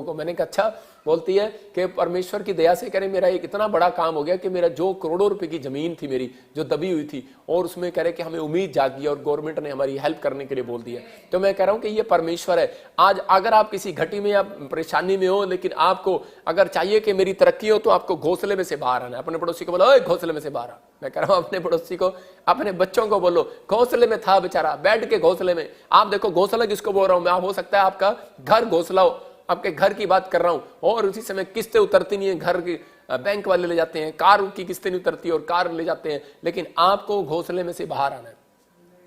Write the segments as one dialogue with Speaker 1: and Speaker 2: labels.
Speaker 1: को। मैंने कहा अच्छा, बोलती है कि परमेश्वर की दया से कह रहे मेरा एक इतना बड़ा काम हो गया कि मेरा जो करोड़ों रुपए की जमीन थी मेरी जो दबी हुई थी, और उसमें कह रहे कि हमें उम्मीद जागी और गवर्नमेंट ने हमारी हेल्प करने के लिए बोल दिया। तो मैं कह रहा हूं कि ये परमेश्वर है। आज अगर आप किसी घटी में या परेशानी में हो, लेकिन आपको अगर चाहिए कि मेरी तरक्की हो, तो आपको घोंसले में से बाहर आना है। अपने पड़ोसी को बोलो, ओए घोंसले में से बाहर आ। मैं कह रहा हूं अपने पड़ोसी को, अपने बच्चों को बोलो, घोंसले में था बेचारा, बेड के घोंसले में। आप देखो घोंसला किसको बोल रहा हूं मैं, हो सकता है आपका घर घोंसला हो, आपके घर की बात कर रहा हूं। और उसी समय किस्तें उतरती नहीं है, घर की बैंक वाले ले जाते हैं, कार की किस्तें नहीं उतरती और कार ले जाते हैं, लेकिन आपको घोंसले में से बाहर आना है।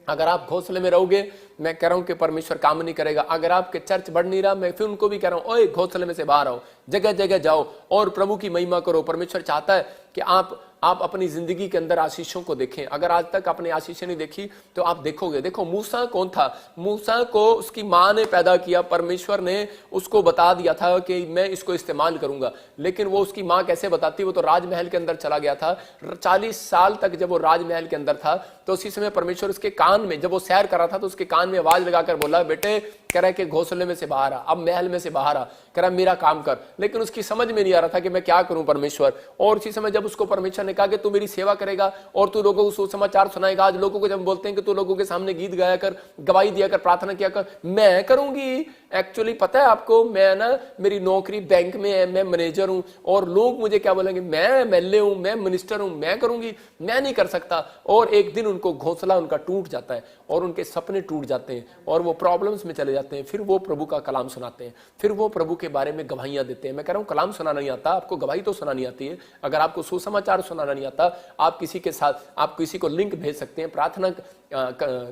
Speaker 1: अगर आप घोंसले में रहोगे, मैं कह रहा हूं कि परमेश्वर काम नहीं करेगा। अगर आपके चर्च बढ़ नहीं रहा, मैं फिर उनको भी कह रहा हूं, ओए घोंसले में से बाहर आओ, जगह जगह जाओ और प्रभु की महिमा करो। परमेश्वर चाहता है कि आप अपनी जिंदगी के अंदर आशीषों को देखें। अगर आज तक आपने आशीषें नहीं देखी तो आप देखोगे। देखो मूसा कौन था? मूसा को उसकी मां ने पैदा किया, परमेश्वर ने उसको बता दिया था कि मैं इसको इस्तेमाल करूंगा, लेकिन वो उसकी मां कैसे बताती? वो तो राजमहल के अंदर चला गया था। 40 साल तक जब वो राजमहल के अंदर था, तो उसी समय परमेश्वर उसके कान में, जब वो सैर कर रहा था, तो उसके कान में आवाज लगाकर बोला, बेटे कह रहा है कि घोंसले में से बाहर आ, अब महल में से बाहर आ, कह रहा मेरा काम कर। लेकिन उसकी समझ में नहीं आ रहा था कि मैं क्या करूं परमेश्वर। और उसी समय जब उसको परमेश्वर ने कहा कि तू मेरी सेवा करेगा और तू लोगों को सुसमाचार सुनाएगा। आज लोगों को जब बोलते हैं कि तू लोगों के सामने गीत गाया कर, गवाही दिया कर, प्रार्थना किया कर, मैं करूंगी। एक्चुअली पता है आपको, मैं ना, मेरी नौकरी बैंक में है, मैं मैनेजर हूं, और लोग मुझे क्या बोलेंगे, मैं एमएलए हूं, मैं मिनिस्टर हूं, मैं करूंगी, मैं नहीं कर सकता। और एक दिन उनको घोंसला उनका टूट जाता है और उनके सपने टूट जाते हैं और वो प्रॉब्लम्स में चले जाते हैं। फिर वो प्रभु का कलाम सुनाते हैं, फिर वो प्रभु के बारे में गवाहियां देते हैं। मैं कह रहा हूं कलाम सुनाना नहीं आता, आपको गवाही तो सुनानी आती है। अगर आपको सुसमाचार सुनाना नहीं आता, आप किसी के साथ, आप किसी को लिंक भेज सकते हैं, प्रार्थना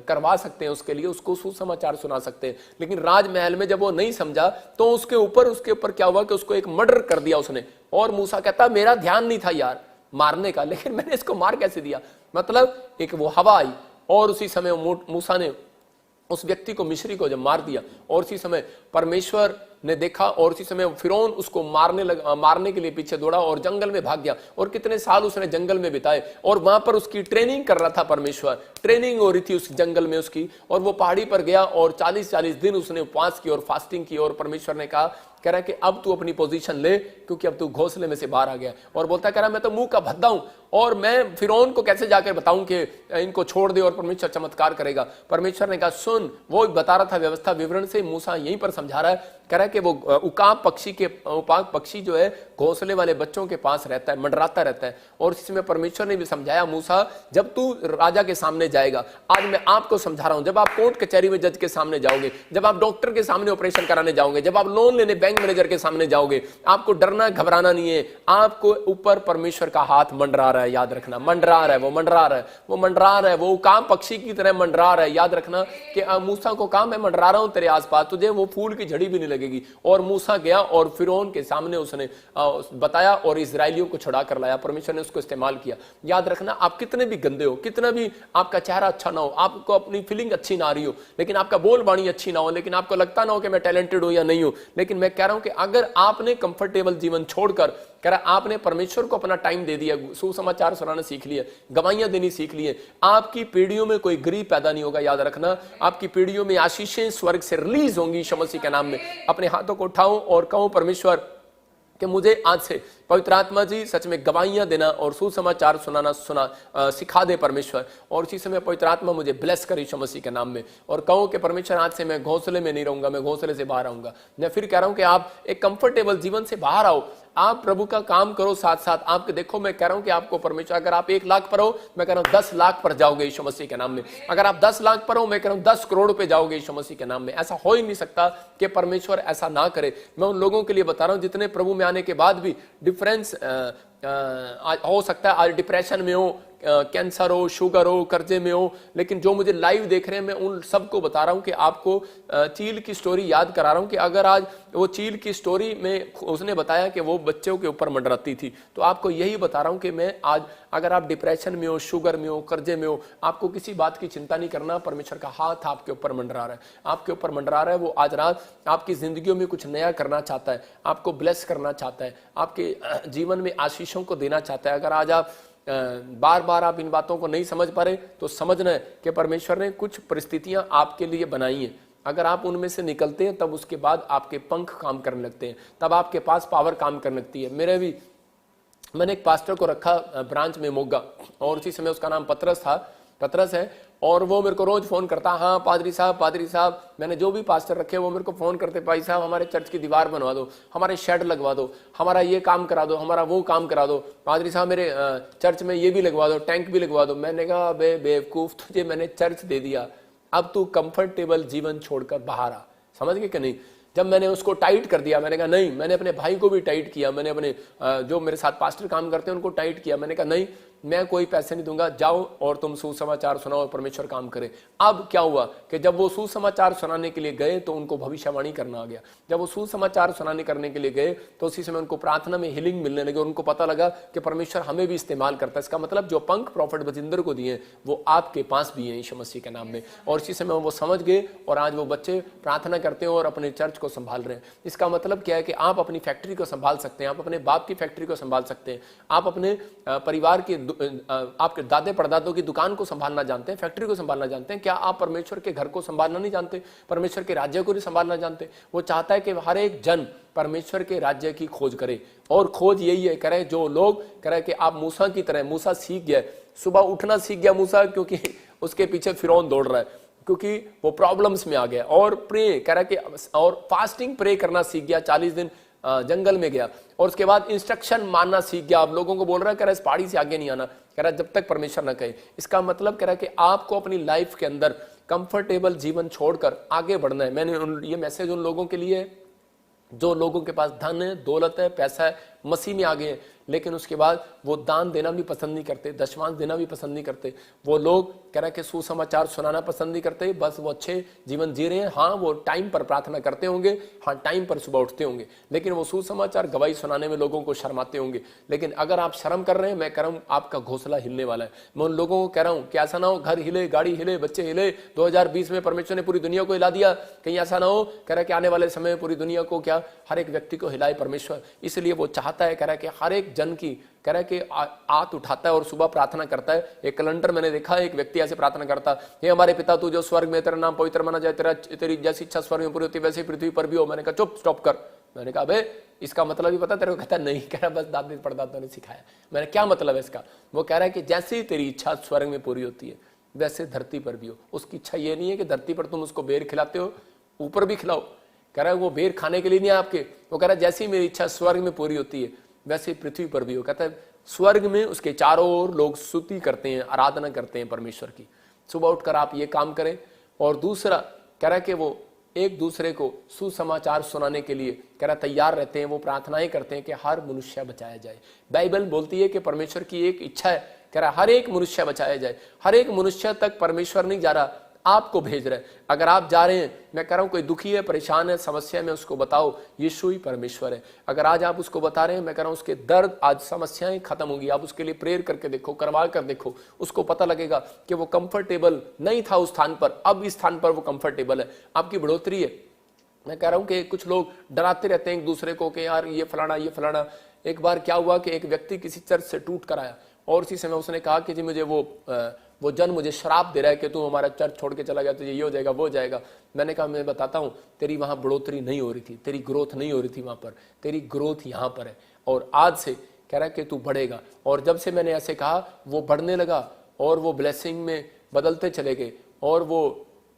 Speaker 1: करवा सकते हैं उसके लिए, उसको सुसमाचार सुना सकते हैं। लेकिन राजमहल में जब वो नहीं समझा, तो उसके ऊपर क्या हुआ कि उसको एक मर्डर कर दिया उसने। और मूसा कहता मेरा ध्यान नहीं था यार मारने का, लेकिन मैंने इसको मार कैसे दिया। मतलब एक वो हवा आई और उसी समय मूसा ने उस व्यक्ति को, मिस्री को जब मार दिया, और उसी समय परमेश्वर ने देखा और उसी समय फिरौन उसको मारने के लिए पीछे दौड़ा और जंगल में भाग गया। और कितने साल उसने जंगल में बिताए और वहां पर उसकी ट्रेनिंग कर रहा था परमेश्वर, ट्रेनिंग हो रही थी उस जंगल में उसकी। और वो पहाड़ी पर गया और 40-40 दिन उसने उपवास की और फास्टिंग की। और परमेश्वर ने कहा, कह रहा है कि अब तू अपनी पोजीशन ले, क्योंकि अब तू घोंसले में से बाहर आ गया। और बोलता कह रहा मैं तो मुंह का भद्दा हूं और मैं फिरौन को कैसे जाकर बताऊं कि इनको छोड़ दे और परमेश्वर चमत्कार करेगा। परमेश्वर ने कहा सुन, वो बता रहा था व्यवस्था विवरण से, मूसा यहीं पर समझा रहा है। कह रहा है कि वो उकाब पक्षी जो है घोंसले वाले बच्चों के पास रहता है, मंडराता रहता है। और इसी में परमेश्वर ने भी समझाया, मूसा जब तू राजा के सामने जाएगा, आज मैं आपको समझा रहा हूं, जब आप कोर्ट कचहरी में जज के सामने जाओगे, जब आप डॉक्टर के सामने ऑपरेशन कराने जाओगे, जब आप लोन लेने बैंक मैनेजर के सामने जाओगे, आपको डरना घबराना नहीं है। आपको ऊपर परमेश्वर का हाथ मंडरा रहा है, याद रखना, मंडरा रहा है, वो मंडरा रहा है, वो मंडरा रहा है, वो उकाब पक्षी की तरह मंडरा रहा है। याद रखना कि मूसा को कहा मैं मंडरा रहा हूं तेरे आसपास, तुझे वो फूल की झड़ी भी नहीं लगेगी। और मूसा गया और फिरौन के सामने उसने बताया और इजराइलियों को छुड़ा कर लाया। परमेश्वर ने उसको इस्तेमाल किया। याद रखना, आप कितने भी गंदे हो, कितना भी आपका चेहरा अच्छा ना हो, आपको अपनी फीलिंग अच्छी ना आ रही हो, लेकिन आपका बोल बाणी अच्छी ना हो, लेकिन आपको लगता ना हो कि मैं टैलेंटेड हूं या नहीं हूं, लेकिन मैं कह रहा हूं कि अगर आपने कंफर्टेबल जीवन छोड़कर, कह रहा आपने परमेश्वर को अपना टाइम दे दिया, सुसमाचार सुनाना सीख लिया, गवाहियां देनी सीख लिए, आपकी पीढ़ियों में कोई गरीब पैदा नहीं होगा। याद रखना, आपकी पीढ़ियों में आशीषें स्वर्ग से रिलीज होंगी यीशु मसीह के नाम में। अपने हाथों को उठाओ और कहो परमेश्वर कि मुझे आज से पवित्र आत्मा जी सच में गवाहियां देना और सुसमाचार सुनाना सिखा दे परमेश्वर। और उसी समय पवित्र आत्मा मुझे ब्लेस करे यीशु मसीह के नाम में। और कहूं कि परमेश्वर आज से मैं घोंसले में नहीं रहूंगा, मैं घोंसले से बाहर आऊंगा। मैं फिर कह रहा हूं कि आप एक कंफर्टेबल जीवन से बाहर आओ, आप प्रभु का काम करो, साथ साथ आपके देखो, मैं कह रहा हूं कि आपको परमेश्वर, अगर आप 1 लाख पर हो, मैं कह रहा हूं 10 लाख पर जाओगे यीशु मसीह के नाम में। अगर आप 10 लाख पर हो, मैं कह रहा हूं 10 करोड़ पे जाओगे यीशु मसीह के नाम में। ऐसा हो ही नहीं सकता कि परमेश्वर ऐसा ना करे। मैं उन लोगों के लिए बता रहा हूं जितने प्रभु में आने के बाद भी डिफरेंस हो सकता है, आज डिप्रेशन में हो, कैंसर हो, शुगर हो, कर्जे में हो, लेकिन जो मुझे लाइव देख रहे हैं, मैं उन सबको बता रहा हूं कि आपको चील की स्टोरी याद करा रहा हूं कि अगर आज वो चील की स्टोरी में उसने बताया कि वो बच्चों के ऊपर मंडराती थी, तो आपको यही बता रहा हूं कि मैं आज, अगर आप डिप्रेशन में हो, शुगर में हो, कर्जे में हो, आपको किसी बात की चिंता नहीं करना। परमेश्वर का हाथ आपके ऊपर मंडरा रहा है, आपके ऊपर मंडरा रहा है। वो आज रात आपकी जिंदगियों में कुछ नया करना चाहता है, आपको ब्लेस करना चाहता है, आपके जीवन में आशीषों को देना चाहता है। अगर आज आप बार बार आप इन बातों को नहीं समझ पा रहे, तो समझना है कि परमेश्वर ने कुछ परिस्थितियां आपके लिए बनाई हैं, अगर आप उनमें से निकलते हैं तब उसके बाद आपके पंख काम करने लगते हैं, तब आपके पास पावर काम करने लगती है। मैंने एक पास्टर को रखा ब्रांच में मोगा, और उसी समय उसका नाम पतरस है, और वो मेरे को रोज फोन करता, हाँ पादरी साहब, मैंने जो भी पास्टर रखे वो मेरे को फोन करते, भाई साहब हमारे चर्च की दीवार बनवा दो, हमारे शेड लगवा दो, हमारा ये काम करा दो, हमारा वो काम करा दो, पादरी साहब मेरे चर्च में ये भी लगवा दो, टैंक भी लगवा दो। मैंने कहा बेवकूफ, तुझे मैंने चर्च दे दिया, अब तू कंफर्टेबल जीवन छोड़कर बाहर आ। समझ गए कि नहीं? जब मैंने उसको टाइट कर दिया, मैंने कहा नहीं, मैंने अपने भाई को भी टाइट किया, मैंने अपने जो मेरे साथ पास्टर काम करते हैं उनको टाइट किया। मैंने कहा नहीं, मैं कोई पैसे नहीं दूंगा, जाओ और तुम सुसमाचार सुनाओ और परमेश्वर काम करे। अब क्या हुआ कि जब वो सुसमाचार सुनाने के लिए गए तो उनको भविष्यवाणी करना आ गया। जब वो सुसमाचार सुनाने करने के लिए गए तो उसी समय उनको प्रार्थना में हीलिंग मिलने लगे, उनको पता लगा कि परमेश्वर हमें भी इस्तेमाल करता है। इसका मतलब जो पंख प्रॉफिट बजिंदर को दिए वो आपके पास भी है यीशु मसीह के नाम में। और इसी समय वो समझ गए और आज वो बच्चे प्रार्थना करते हैं और अपने चर्च को संभाल रहे हैं। इसका मतलब क्या है कि आप अपनी फैक्ट्री को संभाल सकते हैं, आप अपने बाप की फैक्ट्री को संभाल सकते हैं, आप अपने परिवार के आपके दादे परदादों की दुकान को संभालना जानते हैं, फैक्ट्री को संभालना जानते हैं। क्या आप परमेश्वर के घर को संभालना नहीं जानते? परमेश्वर के राज्य को नहीं संभालना जानते? वो चाहता है कि हर एक जन परमेश्वर के राज्य की खोज करे, और खोज यही है करे जो लोग करे कि आप मूसा की तरह, मूसा सीख गया, सुबह उठना सीख गया मूसा, क्योंकि उसके पीछे फिरौन दौड़ रहा है, क्योंकि वो प्रॉब्लम्स में आ गया, और प्रे करा कि और फास्टिंग प्रे करना सीख गया, 40 दिन जंगल में गया, और उसके बाद इंस्ट्रक्शन मानना सीख गया। अब लोगों को बोल रहा है, कह रहा है इस पहाड़ी से आगे नहीं आना, कह रहा है जब तक परमेश्वर न कहे। इसका मतलब कह रहा है कि आपको अपनी लाइफ के अंदर कंफर्टेबल जीवन छोड़कर आगे बढ़ना है। मैंने ये मैसेज उन लोगों के लिए जो लोगों के पास धन है, दौलत है, पैसा है, मसीह में आ गए हैं, लेकिन उसके बाद वो दान देना भी पसंद नहीं करते, दशमांश देना भी पसंद नहीं करते। वो लोग कह रहे हैं कि सुसमाचार सुनाना पसंद नहीं करते, बस वो अच्छे जीवन जी रहे हैं। हाँ, वो टाइम पर प्रार्थना करते होंगे, हाँ टाइम पर सुबह उठते होंगे, लेकिन वो सुसमाचार गवाही सुनाने में लोगों को शर्माते होंगे। लेकिन अगर आप शर्म कर रहे हैं, मैं कह रहा हूँ आपका घोंसला हिलने वाला है। मैं उन लोगों को कह रहा हूँ कि ऐसा ना हो घर हिले, गाड़ी हिले, बच्चे हिले, 2020 में परमेश्वर ने पूरी दुनिया को हिला दिया, कहीं ऐसा ना हो कह रहा है कि आने वाले समय पूरी दुनिया को क्या हर एक व्यक्ति को हिलाए परमेश्वर। इसलिए वो चाहता है, कह रहा है कि हर एक जन की, कह रहा है कि हाथ उठाता है और सुबह प्रार्थना करता है। एक कैलेंडर मैंने देखा, एक व्यक्ति ऐसे प्रार्थना करता, हे हमारे पिता तू जो स्वर्ग में, तेरा नाम पवित्र माना जाए, तेरी जैसी इच्छा स्वर्ग में पूरी होती वैसे पृथ्वी पर भी हो। मैंने कहा चुप, स्टॉप कर। मैंने कहा अबे इसका मतलब ही पता तेरे को? कहता नहीं, कह रहा बस दादी परदादा ने सिखाया। मैंने क्या मतलब है इसका? वो कह रहा है कि जैसे ही तेरी इच्छा स्वर्ग में पूरी होती है वैसे धरती पर भी हो। उसकी इच्छा ये नहीं है कि धरती पर तुम उसको बेर खिलाते हो, ऊपर भी खिलाओ। कह रहा है वो बेर खाने के लिए नहीं है आपके, वो कह रहा है जैसी मेरी इच्छा स्वर्ग में पूरी होती है वैसे पृथ्वी पर भी हो। कहता है स्वर्ग में उसके चारों ओर लोग स्तुति करते हैं, आराधना करते हैं परमेश्वर की। सुबह उठकर आप ये काम करें। और दूसरा कह रहा है कि वो एक दूसरे को सुसमाचार सुनाने के लिए कह रहा तैयार रहते हैं, वो प्रार्थनाएं करते हैं कि हर मनुष्य बचाया जाए। बाइबल बोलती है कि परमेश्वर की एक इच्छा है, कह रहा हर एक मनुष्य बचाया जाए। हर एक मनुष्य तक परमेश्वर नहीं जा रहा, आपको भेज रहे हैं। अगर आप जा रहे हैं, मैं कह रहा हूं कोई दुखी है, परेशान है, समस्या में, उसको बताओ यीशु ही परमेश्वर है। अगर आज आप उसको बता रहे हैं, मैं कह रहा हूं उसके दर्द, आज समस्याएं खत्म होगी। आप उसके लिए प्रेयर करके देखो, करवा कर देखो, उसको पता लगेगा कि वो कंफर्टेबल नहीं था उस स्थान पर, अब इस स्थान पर वो कंफर्टेबल है, आपकी बढ़ोतरी है। मैं कह रहा हूं कि कुछ लोग डराते रहते हैं एक दूसरे को कि यार ये फलाना ये फलाना। एक बार क्या हुआ कि एक व्यक्ति किसी चर्च से टूट कर आया और उसी समय उसने कहा कि जी मुझे वो जन मुझे श्राप दे रहा है कि तू हमारा चर्च छोड़ के चला गया, तुझे ये हो जाएगा वो हो जाएगा। मैंने कहा मैं बताता हूँ, तेरी वहां बढ़ोतरी नहीं हो रही थी, तेरी ग्रोथ नहीं हो रही थी वहां पर, तेरी ग्रोथ यहाँ पर है। और आज से कह रहा है कि तू बढ़ेगा। और जब से मैंने ऐसे कहा वो बढ़ने लगा और वो ब्लेसिंग में बदलते चले गए। और वो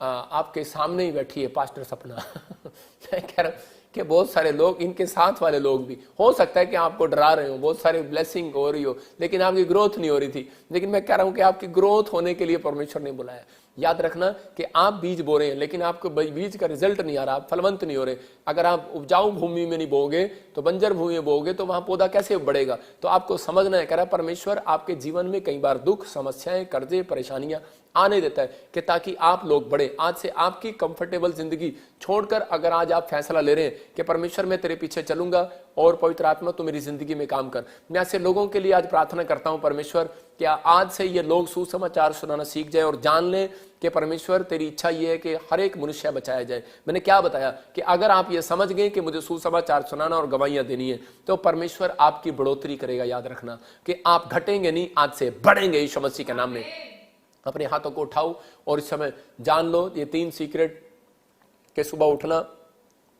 Speaker 1: आपके सामने ही बैठी है पास्टर सपना। मैं कह रहा कि बहुत सारे लोग, इनके साथ वाले लोग भी हो सकता है कि आपको डरा रहे हो, बहुत सारे ब्लेसिंग हो रही हो, लेकिन आपकी ग्रोथ नहीं हो रही थी। लेकिन मैं कह रहा हूं कि आपकी ग्रोथ होने के लिए परमेश्वर ने बुलाया। याद रखना कि आप बीज बो रहे हैं लेकिन आपको बीज का रिजल्ट नहीं आ रहा, आप फलवंत नहीं हो रहे। अगर आप उपजाऊ भूमि में नहीं बोगे तो बंजर भूमि में बोगे तो वहां पौधा कैसे बढ़ेगा? तो आपको समझना है, कह रहा परमेश्वर आपके जीवन में कई बार दुख, समस्याएं, कर्जे, परेशानियां आने देता है कि ताकि आप लोग बढ़े। आज से आपकी कंफर्टेबल जिंदगी छोड़कर अगर आज आप फैसला ले रहे हैं कि परमेश्वर मैं तेरे पीछे चलूंगा और पवित्र आत्मा तू मेरी जिंदगी में काम कर, मैं ऐसे लोगों के लिए आज प्रार्थना करता हूं परमेश्वर क्या आज से ये लोग सुसमाचार सुनाना सीख जाए और जान लें कि परमेश्वर तेरी इच्छा ये है कि हर एक मनुष्य बचाया जाए। मैंने क्या बताया कि अगर आप ये समझ गए कि मुझे सुसमाचार सुनाना और गवाहियां देनी है तो परमेश्वर आपकी बढ़ोतरी करेगा। याद रखना कि आप घटेंगे नहीं, आज से बढ़ेंगे यीशु मसीह के नाम में। अपने हाथों को उठाओ और इस समय जान लो ये 3 सीक्रेट कि सुबह उठना,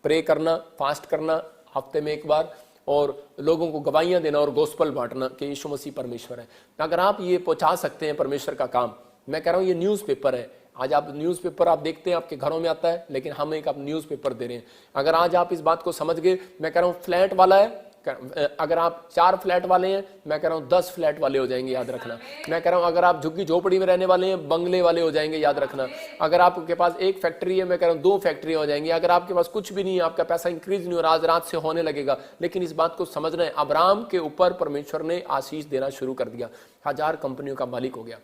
Speaker 1: प्रे करना, फास्ट करना हफ्ते में एक बार, और लोगों को गवाहियां देना और गोस्पल बांटना कि यीशु मसीह परमेश्वर है। अगर आप ये पहुंचा सकते हैं परमेश्वर का काम, मैं कह रहा हूं ये न्यूज़पेपर है। आज आप न्यूज़पेपर आप देखते हैं, आपके घरों में आता है, लेकिन हम एक आप न्यूज़पेपर दे रहे हैं। अगर आज आप इस बात को समझ गए, मैं कह रहा हूं फ्लैट वाला है, अगर आप 4 फ्लैट वाले हैं, मैं कह रहा हूं 10 फ्लैट वाले हो जाएंगे, याद रखना। मैं कह रहा हूं अगर आप झुग्गी झोपड़ी में रहने वाले हैं, बंगले वाले हो जाएंगे, याद रखना। अगर आपके पास 1 फैक्ट्री है, मैं कह रहा हूं 2 फैक्ट्री हो जाएंगी। अगर आपके पास कुछ भी नहीं है, आपका पैसा इंक्रीज नहीं हो रहा, आज रात से होने लगेगा। लेकिन इस बात को समझना है, अब्राहम के ऊपर परमेश्वर ने आशीष देना शुरू कर दिया, 1000 कंपनियों का मालिक हो गया।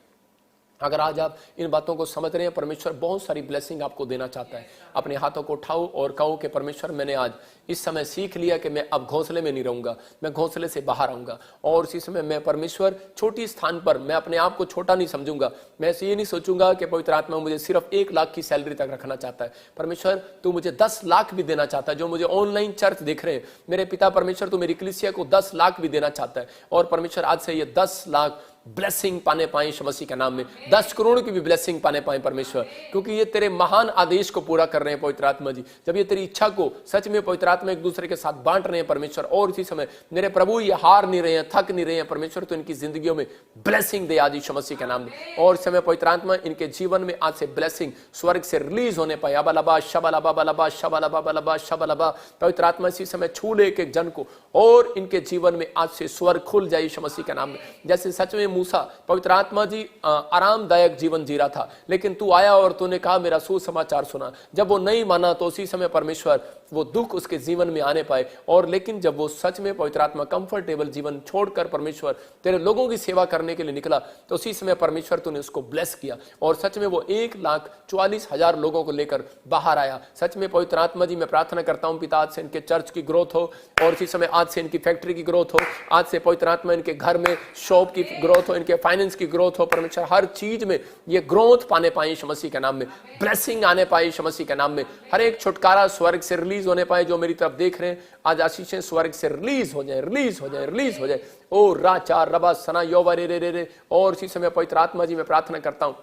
Speaker 1: अगर आज आप इन बातों को समझ रहे हैं, परमेश्वर बहुत सारी ब्लेसिंग आपको देना चाहता है। अपने हाथों को उठाओ और कहो कि परमेश्वर, मैंने आज इस समय सीख लिया कि मैं अब घोंसले में नहीं रहूंगा, मैं घोंसले से बाहर आऊंगा। और इसी समय मैं परमेश्वर छोटी स्थान पर, मैं अपने आप को छोटा नहीं समझूंगा। मैं ये नहीं सोचूंगा कि पवित्र आत्मा मुझे सिर्फ 1 लाख की सैलरी तक रखना चाहता है। परमेश्वर, तू मुझे 10 लाख भी देना चाहता है। जो मुझे ऑनलाइन चर्च देख रहे हैं, मेरे पिता परमेश्वर, तू मेरी कलीसिया को 10 लाख भी देना चाहता है। और परमेश्वर, आज से ये 10 लाख ब्लेसिंग पाने पाए यीशु मसीह के नाम में, 10 करोड़ की भी ब्लेसिंग पाने पाए परमेश्वर, क्योंकि ये तेरे महान आदेश को पूरा कर रहे हैं पवित्र आत्मा जी। जब ये तेरी इच्छा को सच में पवित्र आत्मा एक दूसरे के साथ बांट रहे हैं परमेश्वर, और इसी समय मेरे प्रभु ये हार नहीं रहे हैं, थक नहीं रहे हैं परमेश्वर, तो इनकी जिंदगियों में ब्लेसिंग दे आज यीशु मसीह के नाम में। और इस समय पवित्र आत्मा इनके जीवन में आज से ब्लेसिंग स्वर्ग से रिलीज होने पाए। अबलबा शबलबा बलबा शबलबा बलबा शबलबा, पवित्र आत्मा इसी समय छू ले एक जन को, और इनके जीवन में आज से स्वर्ग खुल जाए यीशु मसीह के नाम में। जैसे सच में मूसा, पवित्र आत्मा जी, आरामदायक जीवन जी रहा था, लेकिन तू आया और तूने कहा मेरा सुसमाचार सुना। जब वो नहीं माना तो उसी समय परमेश्वर वो दुख उसके जीवन में आने पाए। और लेकिन जब वो सच में पवित्र आत्मा कंफर्टेबल जीवन छोड़कर परमेश्वर तेरे लोगों की सेवा करने के लिए निकला, तो उसी समय परमेश्वर तूने उसको ब्लेस किया, और सच में वो 1,44,000 लोगों को लेकर बाहर आया। सच में पवित्र आत्मा जी, मैं प्रार्थना करता हूं पिता, आज से इनके चर्च की ग्रोथ हो, और इसी समय आज से इनकी फैक्ट्री की ग्रोथ हो, आज से पवित्र आत्मा इनके घर में शॉप की ग्रोथ हो, इनके फाइनेंस की ग्रोथ हो परमेश्वर, हर चीज में ये ग्रोथ पाने पाए यीशु मसीह के नाम में, ब्लेसिंग आने पाए यीशु मसीह के नाम में, हर एक छुटकारा स्वर्ग से रिलीज होने पाए। जो मेरी तरफ देख रहे हैं, आज आशीषें स्वर्ग से रिलीज हो जाए, रिलीज हो जाए, रिलीज हो जाए। ओ राचा रबा सना योवा रे रे रे रे। और इसी समय पवित्र आत्मा जी, मैं प्रार्थना करता हूं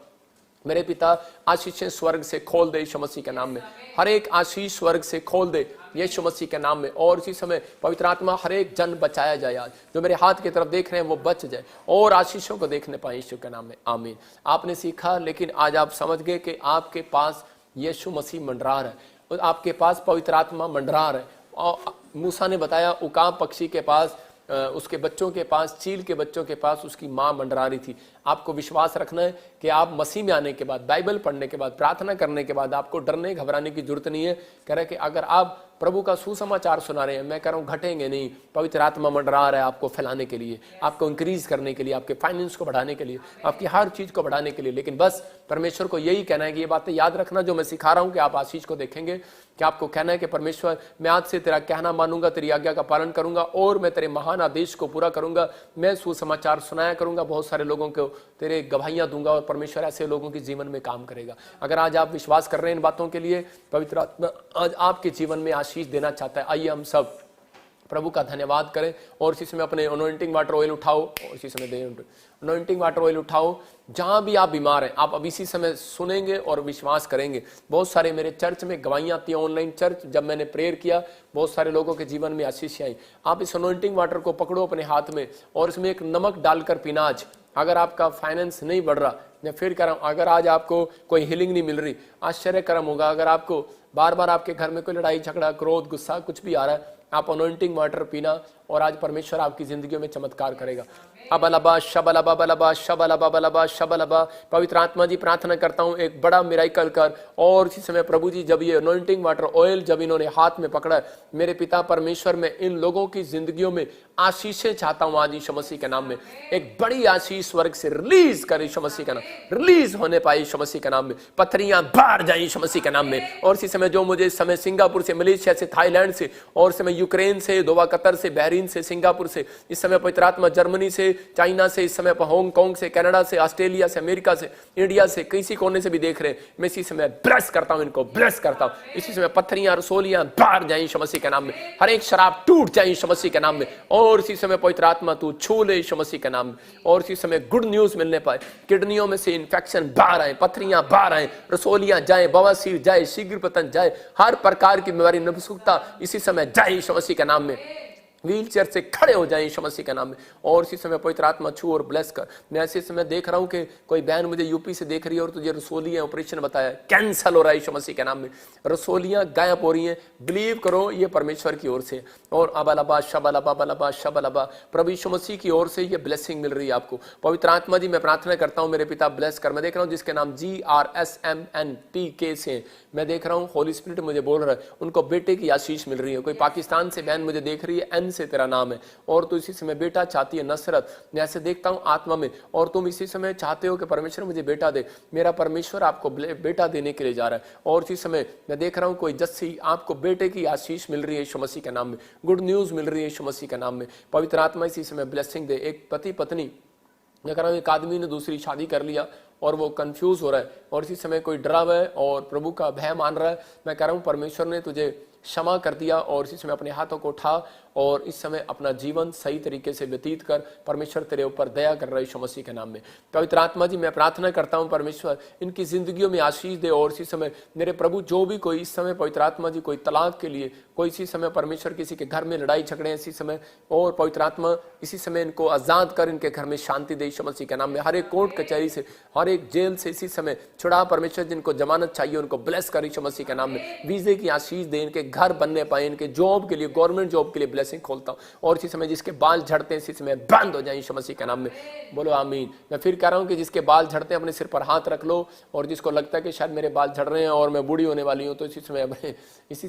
Speaker 1: मेरे पिता, आशीषें स्वर्ग से खोल दे यीशु मसीह के नाम में, हर एक आशीष स्वर्ग से खोल दे यीशु मसीह के नाम में। और इसी समय पवित्र आत्मा, हर एक जन बचाया जाए, आज जो मेरे हाथ की तरफ देख रहे हैं वो बच जाए और आशीषों को देखने पाए यीशु के नाम में, आमीन। आपने सीखा, लेकिन आज आप समझ गए कि आपके पास यीशु मसीह मंडरा रहा है, आपके पास पवित्र आत्मा मंडरा रहा है। और मूसा ने बताया, उकाब पक्षी के पास, उसके बच्चों के पास, चील के बच्चों के पास उसकी माँ मंडरा रही थी। आपको विश्वास रखना है कि आप मसीह में आने के बाद, बाइबल पढ़ने के बाद, प्रार्थना करने के बाद आपको डरने घबराने की जरूरत नहीं है। कह रहे कि अगर आप प्रभु का सुसमाचार सुना रहे हैं, मैं कह रहा हूं घटेंगे नहीं। पवित्र आत्मा मंडरा रहा है आपको फैलाने के लिए, आपको इंक्रीज करने के लिए, आपके फाइनेंस को बढ़ाने के लिए, आपकी हर चीज को बढ़ाने के लिए। लेकिन बस परमेश्वर को यही कहना है कि ये बातें याद रखना जो मैं सिखा रहा हूं, कि आप आशीष को देखेंगे, कि आपको कहना है कि परमेश्वर, मैं आज से तेरा कहना मानूंगा, तेरी आज्ञा का पालन करूंगा, और मैं तेरे महान आदेश को पूरा करूंगा। मैं सुसमाचार सुनाया करूंगा, बहुत सारे लोगों को तेरे गवाहियां दूंगा, और परमेश्वर ऐसे लोगों के जीवन में काम करेगा। अगर आज आप विश्वास कर रहे हैं इन बातों के लिए, पवित्र आत्मा आज आपके जीवन में आशीष देना चाहता है। आइए हम सब प्रभु का धन्यवाद करें, और इसी समय अपने अनॉइंटिंग वाटर ऑयल उठाओ, और इसी समय दे अनॉइंटिंग वाटर ऑयल उठाओ। जहां भी आप बीमार हैं, आप अब इसी समय सुनेंगे और विश्वास करेंगे। बहुत सारे मेरे चर्च में गवाहियां आती हैं, ऑनलाइन चर्च, जब मैंने प्रेयर किया बहुत सारे लोगों के जीवन में आशीष आई। आप इस अनॉइंटिंग वाटर को पकड़ो अपने हाथ में, और इसमें एक नमक डालकर पीना। आज अगर आपका फाइनेंस नहीं बढ़ रहा, मैं फिर कह रहा हूं, अगर आज आपको कोई हीलिंग नहीं मिल रही, आश्चर्यकरम होगा। अगर आपको बार बार आपके घर में कोई लड़ाई झगड़ा, क्रोध, गुस्सा कुछ भी आ रहा है, आप अनॉइंटिंग वाटर पीना, और आज परमेश्वर आपकी जिंदगियों में चमत्कार करेगा। अबलबा शबलबा बलबा शबलबा बलबा शबलबा। पवित्र आत्मा जी, प्रार्थना करता हूं एक बड़ा मिराकल कर। और इसी समय प्रभु जी, जब ये अनॉइंटिंग वाटर ऑयल जब इन्होंने हाथ में पकड़ा, मेरे पिता परमेश्वर, मैं इन लोगों की जिंदगियों में आशीषें चाहता हूं आज यीशु मसीह के नाम में। एक बड़ी आशीष स्वर्ग से रिलीज कर यीशु मसीह का नाम, रिलीज होने पाए यीशु मसीह के नाम में। पथरियां बाहर जाए यीशु मसीह के नाम में। और इसी समय जो मुझे इस समय सिंगापुर से, मलेशिया से, थाईलैंड से, और समय यूक्रेन से, दोहा कतर से, बहरीन से, सिंगापुर से, इस समय पवित्र आत्मा जर्मनी से, चाइना से, इस समय हांगकांग से, कनाडा से, ऑस्ट्रेलिया से, अमेरिका से, इंडिया से, किसी कोने से भी देख रहे हैं, मैं इसी समय ब्लेस करता हूं, इनको ब्लेस करता हूं। इसी समय पत्थरियां, रसोलियां बाहर जाए यीशु मसीह के नाम में, हर एक शराब टूट जाए यीशु मसीह के नाम में, और इसी समय पवित्र आत्मा तू छू ले यीशु मसीह के नाम में, और इसी समय गुड न्यूज मिलने पाए, किडनियों में से इन्फेक्शन बाहर आए, पत्थरियां बाहर आए, रसोलियां जाए, बवासीर जाए, शीघ्र पतन जाए, हर प्रकार की बीमारी, नपुंसकता इसी समय जाए यीशु मसीह के नाम में, व्हील चेयर से खड़े हो जाए यीशु मसीह के नाम में, और इसी समय पवित्र आत्मा छू और ब्लेस कर। मैं ऐसे समय देख रहा हूं कि कोई बहन मुझे यूपी से देख रही है और तुझे रसोलियां ऑपरेशन बताया, कैंसल हो रहा है यीशु मसीह के नाम में, रसोलियां गायब हो रही हैं, बिलीव करो ये परमेश्वर की ओर से, और अबालबा शबलबा बलबा शबलबा प्रभु यीशु मसीह की ओर से ये ब्लेसिंग मिल रही है आपको। पवित्र आत्मा जी मैं प्रार्थना करता हूं मेरे पिता ब्लेस कर। मैं देख रहा हूं जिसके नाम GRSMNPK से, मैं देख रहा हूं होली स्पिरिट मुझे बोल रहा है उनको बेटे की आशीष मिल रही है। कोई पाकिस्तान से बहन मुझे देख रही है, एन से तेरा नाम है, और तू इसी समय बेटा चाहती है नसरत, मैं ऐसे देखता हूं आत्मा में, और तुम इसी समय चाहते हो कि परमेश्वर मुझे बेटा दे, मेरा परमेश्वर आपको बेटा देने के लिए जा रहा है, और इसी समय मैं देख रहा हूं कोई जस्सी आपको बेटे की आशीष मिल रही है यीशु मसीह के नाम में, गुड न्यूज मिल रही है यीशु मसीह के नाम में। पवित्र आत्मा इसी समय ब्लेसिंग दे। एक पति पत्नी, मैं कह रहा हूं एक आदमी ने दूसरी शादी कर लिया और वो कंफ्यूज हो रहा है, और इसी समय कोई डरा हुआ है और प्रभु का भय मान रहा है, मैं कह रहा हूं परमेश्वर ने तुझे क्षमा कर दिया, और इसी समय अपने हाथों को उठा और इस समय अपना जीवन सही तरीके से व्यतीत कर, परमेश्वर तेरे ऊपर दया कर रहा है यीशु मसीह के नाम में। पवित्र आत्मा जी मैं प्रार्थना करता हूं परमेश्वर इनकी जिंदगियों में आशीष दे, और इसी समय मेरे प्रभु जो भी कोई इस समय पवित्र आत्मा जी कोई तलाक के लिए, कोई इसी समय परमेश्वर किसी के घर में लड़ाई झगड़े इसी समय, और पवित्र आत्मा इसी समय इनको आजाद कर, इनके घर में शांति दे यीशु मसीह के नाम में, हर एक कोर्ट कचहरी से, हर एक जेल से इसी समय छुड़ा परमेश्वर, जिनको जमानत चाहिए उनको ब्लेस कर यीशु मसीह के नाम में, वीजे की आशीष दे, इनके घर बनने पाए, इनके जॉब के लिए, गवर्नमेंट जॉब के लिए ब्लेसिंग खोलता हूं, और इसी समय जिसके बाल झड़ते हैं इसी समय बंद हो जाए यीशु मसीह के नाम में, बोलो आमीन। मैं फिर कह रहा हूं कि जिसके बाल झड़ते हैं अपने सिर पर हाथ रख लो, और जिसको लगता है कि शायद मेरे बाल झड़ रहे हैं और मैं बूढ़ी होने वाली हूं, तो इसी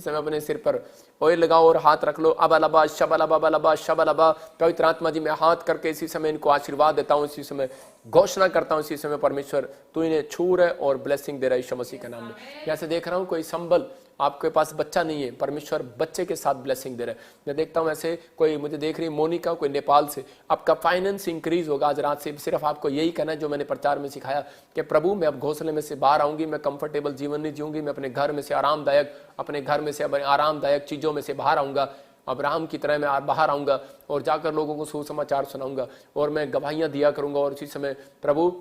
Speaker 1: समय अपने सिर पर ऑयल लगाओ और हाथ रख लो। अबलबा शबलबा बलबा शबलबा, पवित्र आत्मा जी मैं हाथ करके इसी समय इनको आशीर्वाद देता हूं, इसी समय घोषणा करता हूं, इसी समय परमेश्वर तू इन्हें छू रहा है और ब्लेसिंग दे रहा है यीशु मसीह के नाम में। जैसे देख रहा हूं कोई संबल, आपके पास बच्चा नहीं है, परमेश्वर बच्चे के साथ ब्लेसिंग दे रहा है। मैं देखता हूं ऐसे कोई मुझे देख रही मोनिका, कोई नेपाल से, आपका फाइनेंस इंक्रीज होगा आज रात से। सिर्फ आपको यही कहना है जो मैंने प्रचार में सिखाया कि प्रभु मैं अब घोंसले में से बाहर आऊंगी, मैं कंफर्टेबल जीवन नहीं जीऊंगी, मैं अपने घर में से आरामदायक, अपने घर में से आरामदायक चीजों में से बाहर आऊंगा, अब्राहम की तरह मैं बाहर आऊंगा और जाकर लोगों को सुसमाचार सुनाऊंगा, और मैं गवाहियां दिया करूंगा, और इसी समय प्रभु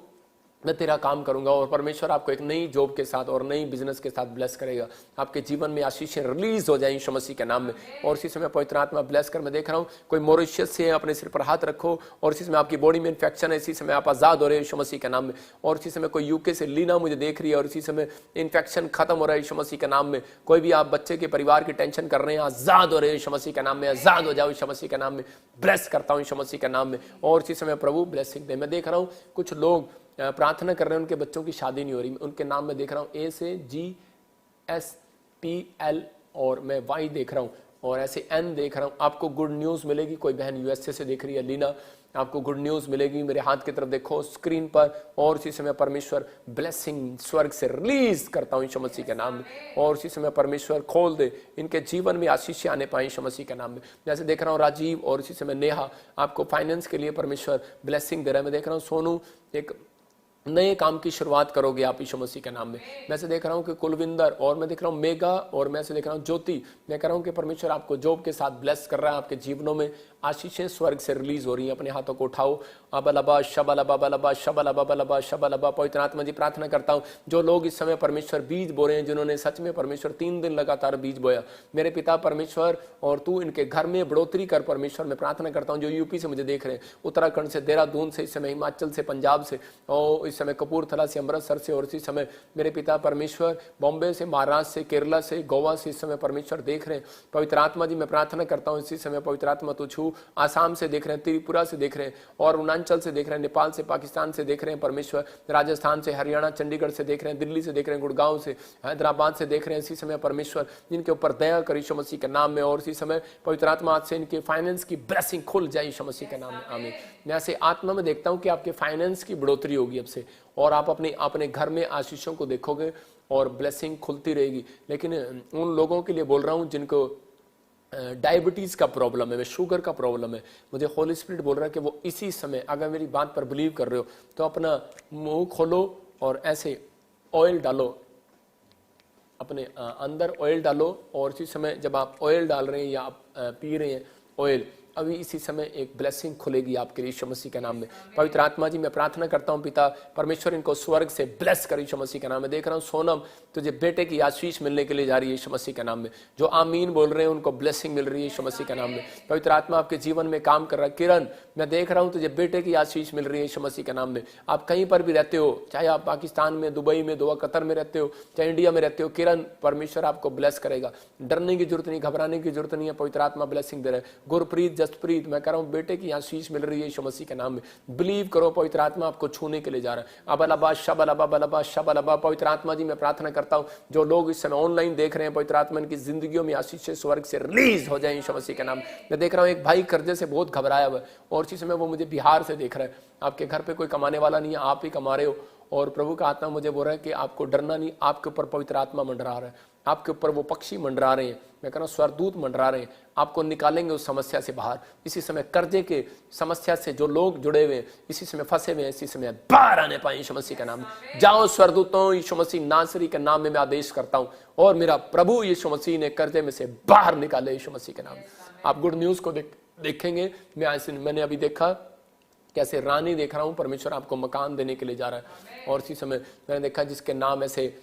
Speaker 1: मैं तेरा काम करूंगा, और परमेश्वर आपको एक नई जॉब के साथ और नई बिजनेस के साथ ब्लेस करेगा। आपके जीवन में आशीषें रिलीज हो जाए यीशु मसीह के नाम में, और इसी समय पवित्र आत्मा ब्लेस कर। मैं देख रहा हूं कोई मॉरिशस से अपने सिर पर हाथ रखो, और इसी समय आपकी बॉडी में इन्फेक्शन है, इसी समय आप आजाद हो रहे हैं यीशु मसीह के नाम में। और इसी समय कोई यूके से लीना मुझे देख रही है, और इसी समय इन्फेक्शन खत्म हो रहा है यीशु मसीह के नाम में। कोई भी आप बच्चे के परिवार की टेंशन कर रहे हैं, आजाद हो रहे हैं यीशु मसीह के नाम में, आजाद हो जाओ यीशु मसीह के नाम में, ब्लेस करता हूं यीशु मसीह के नाम में। और इसी समय प्रभु ब्लेसिंग दे। मैं देख रहा हूं कुछ लोग प्रार्थना कर रहे हैं, उनके बच्चों की शादी नहीं हो रही, उनके नाम में देख रहा हूं A से GSPL, और मैं Y देख रहा हूं, और ऐसे N देख रहा हूं। आपको गुड न्यूज मिलेगी। कोई बहन USA से देख रही है, लीना, आपको गुड न्यूज मिलेगी। मेरे हाथ की तरफ देखो स्क्रीन पर, और इसी समय परमेश्वर ब्लेसिंग स्वर्ग से रिलीज करता हूं यीशु मसीह के नाम में, और इसी समय परमेश्वर खोल दे, इनके जीवन में आशीष आने पाए यीशु मसीह के नाम में। जैसे देख रहा हूं राजीव और इसी समय नेहा, आपको फाइनेंस के लिए परमेश्वर ब्लेसिंग दे रहा है। मैं देख रहा हूं सोनू, एक नए काम की शुरुआत करोगे आप यीशु मसीह के नाम में। मैं से देख रहा हूं कि कुलविंदर, और मैं देख रहा हूं मेगा, और मैं से देख रहा हूं ज्योति। मैं कह रहा हूं कि परमेश्वर आपको जॉब के साथ ब्लेस कर रहा है, आपके जीवनों में आशीषें स्वर्ग से रिलीज हो रही हैं। अपने हाथों को उठाओ। अबलबा शबलबा बलबा शबलबा बलबा शबलबा। पवित्र आत्मा जी प्रार्थना करता हूं जो लोग इस समय परमेश्वर बीज बो रहे हैं, जिन्होंने सच में परमेश्वर 3 दिन लगातार बीज बोया, मेरे पिता परमेश्वर, और तू इनके घर में बढ़ोतरी कर परमेश्वर। मैं प्रार्थना करता हूं जो यूपी से मुझे देख रहे हैं, उत्तराखंड से, देहरादून से, इस समय हिमाचल से, पंजाब से, और इस समय कपूरथला से, अमृतसर से, और इसी समय मेरे पिता परमेश्वर बॉम्बे से, महाराष्ट्र से, केरला से, गोवा से इस समय परमेश्वर देख रहे हैं। पवित्र आत्मा जी मैं प्रार्थना करता हूं इसी समय पवित्र आत्मा तू छू। आसाम से देख रहे हैं, त्रिपुरा से देख रहे हैं, और अरुणाचल से देख रहे हैं, नेपाल से, पाकिस्तान से देख रहे हैं परमेश्वर, राजस्थान से, हरियाणा, चंडीगढ़ से देख रहे हैं, दिल्ली से देख रहे हैं, गुड़गांव से, हैदराबाद से देख रहे हैं। इसी समय परमेश्वर जिनके ऊपर दया कर यीशु मसीह के नाम में, और इसी समय पवित्र आत्मा आज से इनके फाइनेंस की ब्लेसिंग खुल जाए यीशु मसीह के नाम में, आमीन। मैं ऐसे आत्मा में देखता हूं कि आपके फाइनेंस की बढ़ोतरी होगी अब से, और आप अपने घर में आशीषों को देखोगे और ब्लेसिंग खुलती रहेगी। लेकिन उन लोगों के लिए बोल रहा हूं जिनको डायबिटीज़ का प्रॉब्लम है, मैं शुगर का प्रॉब्लम है, मुझे होली स्पिरिट बोल रहा है कि वो इसी समय, अगर मेरी बात पर बिलीव कर रहे हो तो अपना मुंह खोलो और ऐसे ऑयल डालो, अपने अंदर ऑयल डालो, और इसी समय जब आप ऑयल डाल रहे हैं या आप पी रहे हैं ऑयल, अभी इसी समय एक ब्लेसिंग खुलेगी आपके लिए यीशु मसीह के नाम में। पवित्र आत्मा जी मैं प्रार्थना करता हूं पिता परमेश्वर, इनको स्वर्ग से ब्लेस कर यीशु मसीह के नाम में। देख रहा हूं सोनम तुझे बेटे की आशीष मिलने के लिए जा रही है यीशु मसीह के नाम में। जो आमीन बोल रहे हैं उनको ब्लेसिंग मिल रही है यीशु मसीह के नाम में। पवित्र आत्मा आपके जीवन में काम कर रहा है। किरण मैं देख रहा हूं तुझे बेटे की आशीष मिल रही है यीशु मसीह के नाम में। आप कहीं पर भी रहते हो, चाहे आप पाकिस्तान में, दुबई में, दोहा, कतर में रहते हो, चाहे इंडिया में रहते हो, किरण परमेश्वर आपको ब्लेस करेगा। डरने की जरूरत नहीं, घबराने की जरूरत नहीं है, पवित्र आत्मा ब्लेसिंग दे रहा है। गुरप्रीत, जसप्रीत मैं कह रहा हूं बेटे की आशीष मिल रही है यीशु मसीह के नाम में। बिलीव करो, पवित्र आत्मा आपको छूने के लिए जा रहा है। अबलबा शबलबा बलबा शबलबा। पवित्र आत्मा जी मैं प्रार्थना करता हूं जो लोग इस समय ऑनलाइन देख रहे हैं, पवित्र आत्मा की जिंदगियों में आशीष स्वर्ग से रिलीज हो जाए यीशु मसीह के नाम। मैं देख रहा हूं एक भाई कर्जे से बहुत घबराया हुआ है और इसी समय वो मुझे बिहार से देख रहा है। आपके घर पे कोई कमाने वाला नहीं है, आप ही कमा रहे हो, और प्रभु का आत्मा मुझे बोल रहा है कि आपको डरना नहीं, आपके ऊपर पवित्र आत्मा मंडरा रहा है, आपके ऊपर वो पक्षी मंडरा रहे हैं, मैं कह रहा हूं स्वरदूत मंडरा रहे हैं, आपको निकालेंगे उस समस्या से बाहर। इसी समय कर्जे के समस्या से जो लोग जुड़े हुए हैं, इसी समय फंसे हुए हैं, इसी समय बाहर आने पाए यीशु मसीह का नाम। जाओ स्वरदूतों, यीशु मसीह नासरी के नाम में मैं आदेश करता हूं, और मेरा प्रभु यीशु मसीह ने कर्जे में से बाहर निकाले यीशु मसीह के नाम। आप गुड न्यूज को देखेंगे। मैंने अभी देखा कैसे रानी देख रहा हूं, परमेश्वर आपको मकान देने के लिए जा रहा है। और इसी समय मैंने देखा जिसके नाम ऐसे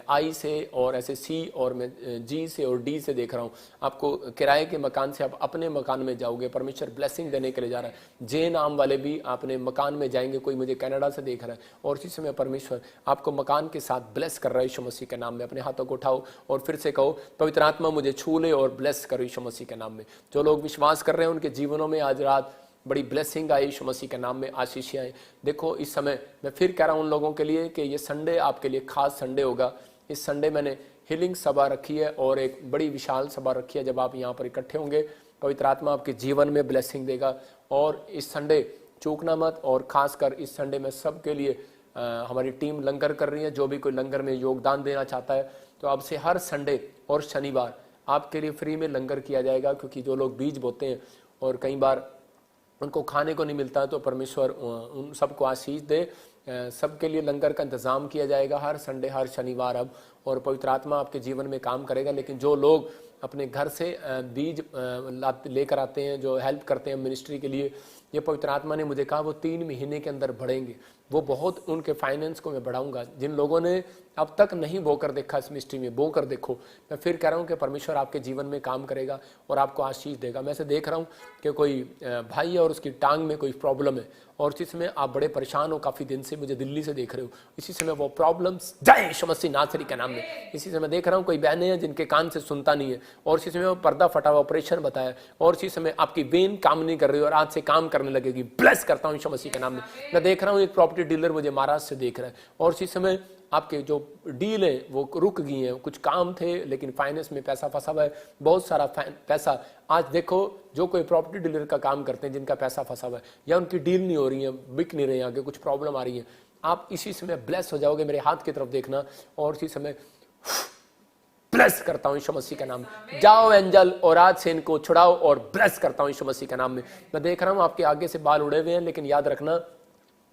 Speaker 1: आई से और ऐसे सी और मैं जी से और डी से देख रहा हूं, आपको किराए के मकान से आप अपने मकान में जाओगे, परमेश्वर ब्लेसिंग देने के लिए जा रहा है। जे नाम वाले भी अपने मकान में जाएंगे, कोई मुझे कनाडा से देख रहा है, और इसी समय परमेश्वर आपको मकान के साथ ब्लेस कर रहा है यीशु मसीह के नाम में। अपने हाथों को उठाओ और फिर से कहो, पवित्र आत्मा मुझे छू ले और ब्लेस करो यीशु मसीह के नाम में। जो लोग विश्वास कर रहे हैं उनके जीवनों में आज रात बड़ी ब्लेसिंग आई यीशु मसीह के नाम में, आशीषें आए। देखो इस समय मैं फिर कह रहा हूं उन लोगों के लिए कि ये संडे आपके लिए खास संडे होगा। इस संडे मैंने हीलिंग सभा रखी है और एक बड़ी विशाल सभा रखी है। जब आप यहाँ पर इकट्ठे होंगे, पवित्र आत्मा आपके जीवन में ब्लेसिंग देगा। और इस संडे चूकना मत। और खासकर इस संडे में सबके लिए हमारी टीम लंगर कर रही है। जो भी कोई लंगर में योगदान देना चाहता है तो अब से हर संडे और शनिवार आपके लिए फ्री में लंगर किया जाएगा, क्योंकि जो लोग बीज बोते हैं और कई बार उनको खाने को नहीं मिलता है, तो परमेश्वर उन सबको आशीष दे। सबके लिए लंगर का इंतज़ाम किया जाएगा हर संडे हर शनिवार अब, और पवित्र आत्मा आपके जीवन में काम करेगा। लेकिन जो लोग अपने घर से बीज लेकर आते हैं, जो हेल्प करते हैं मिनिस्ट्री के लिए, ये पवित्र आत्मा ने मुझे कहा वो 3 महीने के अंदर बढ़ेंगे। वो बहुत उनके फाइनेंस को मैं बढ़ाऊंगा। जिन लोगों ने अब तक नहीं बोकर देखा इस मिनिस्ट्री में, बोकर देखो। मैं फिर कह रहा हूँ कि परमेश्वर आपके जीवन में काम करेगा और आपको आशीष देगा। मैं से देख रहा हूँ कि कोई भाई है और उसकी टांग में कोई प्रॉब्लम है, और इसी समय आप बड़े परेशान हो, काफ़ी दिन से मुझे दिल्ली से देख रहे हो। इसी समय वो प्रॉब्लम्स जाए यीशु मसीह नासरी के नाम में। इसी समय देख रहा हूँ कोई बहनें हैं जिनके कान से सुनता नहीं है, और इसी समय वो पर्दा फटा हुआ ऑपरेशन बताया, और इसी समय आपकी वेन काम नहीं कर रही और आज से काम करने लगेगी। ब्लेस करता हूँ यीशु मसीह के नाम में। मैं देख रहा हूँ एक प्रॉपर्टी डीलर मुझे महाराष्ट्र से देख रहा है, और इसी समय आपके जो डील है वो रुक गई हैं। कुछ काम थे लेकिन फाइनेंस में पैसा फंसा हुआ है, बहुत सारा पैसा। आज देखो जो कोई प्रॉपर्टी डीलर का काम करते हैं, जिनका पैसा फंसा हुआ है या उनकी डील नहीं हो रही है, बिक नहीं रहे हैं, आगे कुछ प्रॉब्लम आ रही है, आप इसी समय ब्लेस हो जाओगे। मेरे हाथ की तरफ देखना, और इसी समय ब्लेस करता हूं यीशु मसीह का नाम। जाओ एंजल और आज से इनको छुड़ाओ और ब्लेस करता हूं यीशु मसीह का नाम में। मैं देख रहा हूं आपके आगे से बाल उड़े हुए हैं, लेकिन याद रखना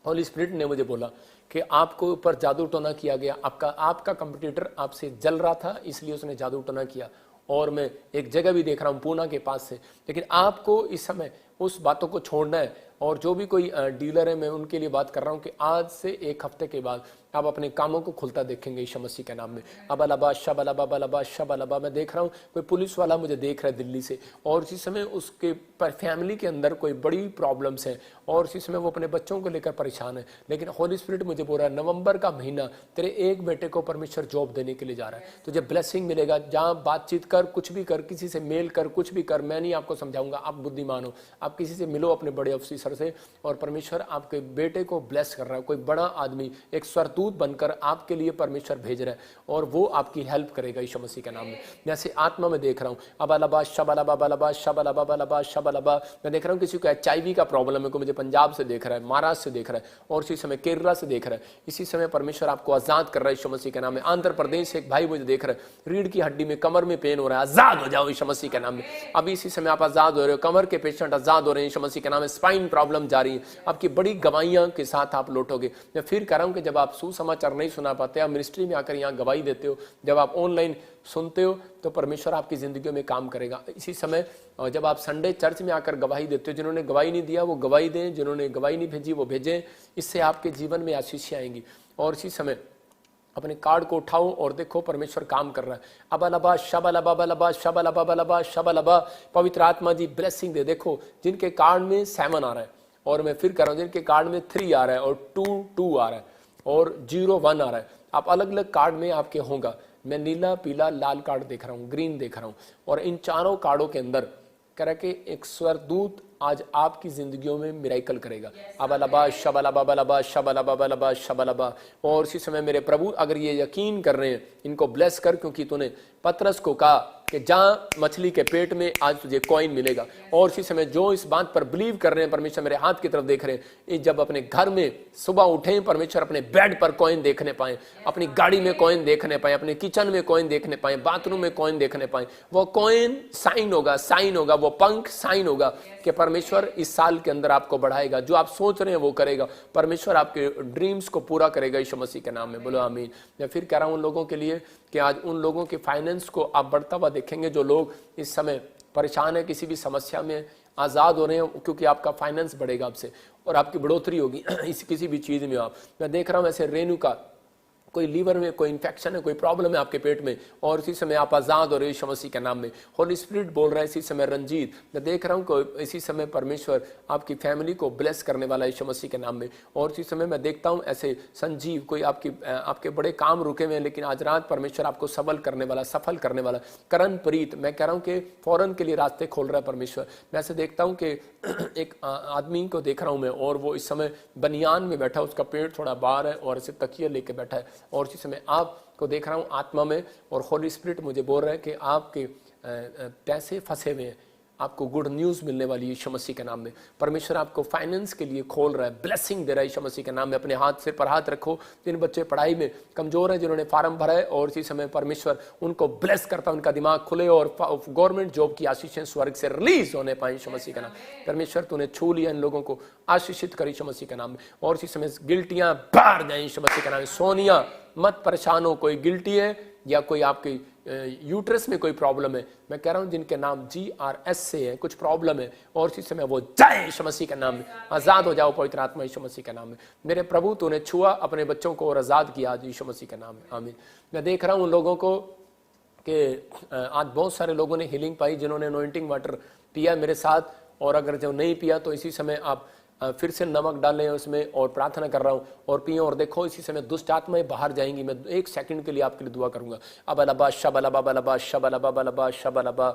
Speaker 1: होली स्पिरिट ने मुझे बोला कि आपको ऊपर जादू टोना किया गया। आपका कंपटीटर आपसे जल रहा था, इसलिए उसने जादू टोना किया। और मैं एक जगह भी देख रहा हूं पूना के पास से, लेकिन आपको इस समय उस बातों को छोड़ना है। और जो भी कोई डीलर है, मैं उनके लिए बात कर रहा हूं कि आज से 1 हफ्ते के बाद आप अपने कामों को खुलता देखेंगे यीशु मसीह के नाम में। अबलबा शबलबा बलबा शबलबा। मैं देख रहा हूं कोई पुलिस वाला मुझे देख रहा है दिल्ली से, और इसी समय उसके फैमिली के अंदर कोई बड़ी प्रॉब्लम्स हैं, और इसी समय वो अपने बच्चों को लेकर परेशान है। लेकिन होली स्पिरिट मुझे बोल रहा है नवंबर का महीना तेरे एक बेटे को परमेश्वर जॉब देने के लिए जा रहा है। तुझे ब्लेसिंग मिलेगा। जहाँ बातचीत कर, कुछ भी कर, किसी से मेल कर, कुछ भी कर, मैं नहीं आपको समझाऊंगा, आप बुद्धिमान हो। आप किसी से मिलो, अपने बड़े ऑफिसर परमेश्वर से, और परमेश्वर आपके बेटे को ब्लेस कर रहा है। कोई बड़ा आदमी एक स्वरदूत बनकर आपके लिए परमेश्वर भेज रहा है, और वो आपकी हेल्प करेगा यीशु मसीह के नाम में। जैसे आत्मा में देख रहा हूँ, अबालबा शबलबा बलबा शबलबा बलबा शबलबा, मैं देख रहा हूँ किसी को HIV का प्रॉब्लम है, को मुझे पंजाब से देख रहा है, महाराष्ट्र से देख रहा है, और इसी समय केरला से देख रहा है। इसी समय परमेश्वर आपको आजाद कर रहा है यीशु मसीह के नाम में। आंध्र प्रदेश से एक भाई मुझे देख रहा है, रीढ़ की हड्डी में, कमर में पेन हो रहा है, आजाद हो जाओ यीशु मसीह के नाम में। अभी इसी समय आप आजाद हो रहे हो, कमर के पेशेंट आजाद हो रहे हैं यीशु मसीह के नाम में। स्पाइन प्रॉब्लम जा रही है, आपकी बड़ी गवाहियां के साथ आप लौटोगे। मैं फिर कह रहा हूं कि जब आप सुसमाचार नहीं सुना पाते, आप मिनिस्ट्री में आकर यहाँ गवाही देते हो, जब आप ऑनलाइन सुनते हो, तो परमेश्वर आपकी जिंदगी में काम करेगा। इसी समय जब आप संडे चर्च में आकर गवाही देते हो, जिन्होंने गवाही नहीं दिया वो गवाही दें, जिन्होंने गवाही नहीं भेजी वो भेजें, इससे आपके जीवन में आशीषें आएंगी। और इसी समय अपने कार्ड को उठाओ और देखो परमेश्वर काम कर रहा है। अबलबा शबलबा बलबा शबलबा बलबा शबलबा, पवित्र आत्मा जी ब्लेसिंग दे। देखो जिनके कार्ड में 7 आ रहा है, और मैं फिर कह रहा हूँ जिनके कार्ड में 3 आ रहा है, और 2 आ रहा है, और 0-1 आ रहा है, आप अलग अलग कार्ड में आपके होगा। मैं नीला, पीला, लाल कार्ड देख रहा हूँ, ग्रीन देख रहा हूँ, और इन चारों कार्डों के अंदर कह रहा कि एक स्वरदूत आज आपकी जिंदगियों में मिराइकल करेगा। अबलबा शबलबा बलबा शबलबा बलबा शबलबा। और इसी समय मेरे प्रभु अगर ये यकीन कर रहे हैं, इनको ब्लेस कर, क्योंकि तूने पतरस को कहा कि जहां मछली के पेट में आज तुझे कॉइन मिलेगा। और इसी समय जो इस बात पर बिलीव कर रहे हैं, परमेश्वर मेरे हाथ की तरफ देख रहे हैं, जब अपने घर में सुबह उठे परमेश्वर अपने बेड पर कॉइन देखने पाए, अपनी गाड़ी में कॉइन देखने पाए, अपने किचन में कॉइन देखने पाए, बाथरूम में कॉइन देखने पाए, वो कॉइन साइन होगा, वो पंख साइन होगा कि परमेश्वर इस साल के अंदर आपको बढ़ाएगा। जो आप सोच रहे हैं वो करेगा, परमेश्वर आपके ड्रीम्स को पूरा करेगा यीशु मसीह के नाम में। बोलो आमीन। मैं फिर कह रहा हूं उन लोगों के लिए कि आज उन लोगों के फाइनेंस को आप बढ़ता हुआ देखेंगे, जो लोग इस समय परेशान है, किसी भी समस्या में आजाद हो रहे हैं, क्योंकि आपका फाइनेंस बढ़ेगा आपसे और आपकी बढ़ोतरी होगी इस किसी भी चीज में। आप मैं देख रहा हूं ऐसे रेणु का कोई लीवर में कोई इंफेक्शन है, कोई प्रॉब्लम है आपके पेट में, और इसी समय आप आजाद हो रहे यीशु मसीह के नाम में। होली स्पिरिट बोल रहा है इसी समय रंजीत, मैं देख रहा हूँ इसी समय परमेश्वर आपकी फैमिली को ब्लेस करने वाला यीशु मसीह के नाम में। और इसी समय मैं देखता हूँ ऐसे संजीव, कोई आपके बड़े काम रुके हुए हैं, लेकिन आज रात परमेश्वर आपको सबल करने वाला, सफल करने वाला। करण प्रीत, मैं कह रहा हूँ कि फौरन के लिए रास्ते खोल रहा है परमेश्वर। मैं ऐसे देखता हूँ कि एक आदमी को देख रहा हूँ मैं, और वो इस समय बनियान में बैठा, उसका पेट थोड़ा बाहर है और ऐसे तकिया लेके बैठा है, और इसी समय आपको देख रहा हूँ आत्मा में, और होली स्पिरिट मुझे बोल रहा है कि आपके पैसे फंसे हुए हैं, आपको गुड न्यूज़ मिलने वाली है यीशु मसीह के नाम में। परमेश्वर आपको फाइनेंस के लिए खोल रहा है, ब्लेसिंग दे रहा है यीशु मसीह के नाम में। अपने हाथ से पर हाथ रखो, जिन बच्चे पढ़ाई में कमजोर हैं, जिन्होंने फार्म भरा है, और इसी समय परमेश्वर उनको ब्लेस करता है, उनका दिमाग खुले और गवर्नमेंट जॉब की आशीषें स्वर्ग से रिलीज होने पाए यीशु मसीह का नाम। परमेश्वर तूने छू लिया इन लोगों को, आशीषित कर यीशु मसीह के नाम में। और इसी समय गिल्टियां बाहर जाए यीशु मसीह के नाम में। सोनिया मत परेशान हो, कोई गिल्टी है या कोई आपकी यूट्रस में कोई प्रॉब्लम है, मैं कह रहा हूं जिनके नाम GRS से है, कुछ प्रॉब्लम है, और इसी समय वो जाए यीशु मसीह के नाम में। आजाद हो जाओ पवित्र आत्मा यीशु मसीह के नाम में। मेरे प्रभु तूने छुआ अपने बच्चों को और आजाद किया आज यीशु मसीह के नाम में। आमीन। मैं देख रहा हूं उन लोगों को कि आज बहुत सारे लोगों ने हीलिंग पाई, जिन्होंने अनॉइंटिंग वाटर पिया मेरे साथ, और अगर जो नहीं पिया तो इसी समय आप फिर से नमक डालें उसमें, और प्रार्थना कर रहा हूं, और पिए, और देखो इसी समय दुष्ट आत्माएं बाहर जाएंगी। मैं 1 सेकंड के लिए आपके लिए दुआ करूंगा। अबलबा शबलबा बलबा शबलबा बलबा शबलबा।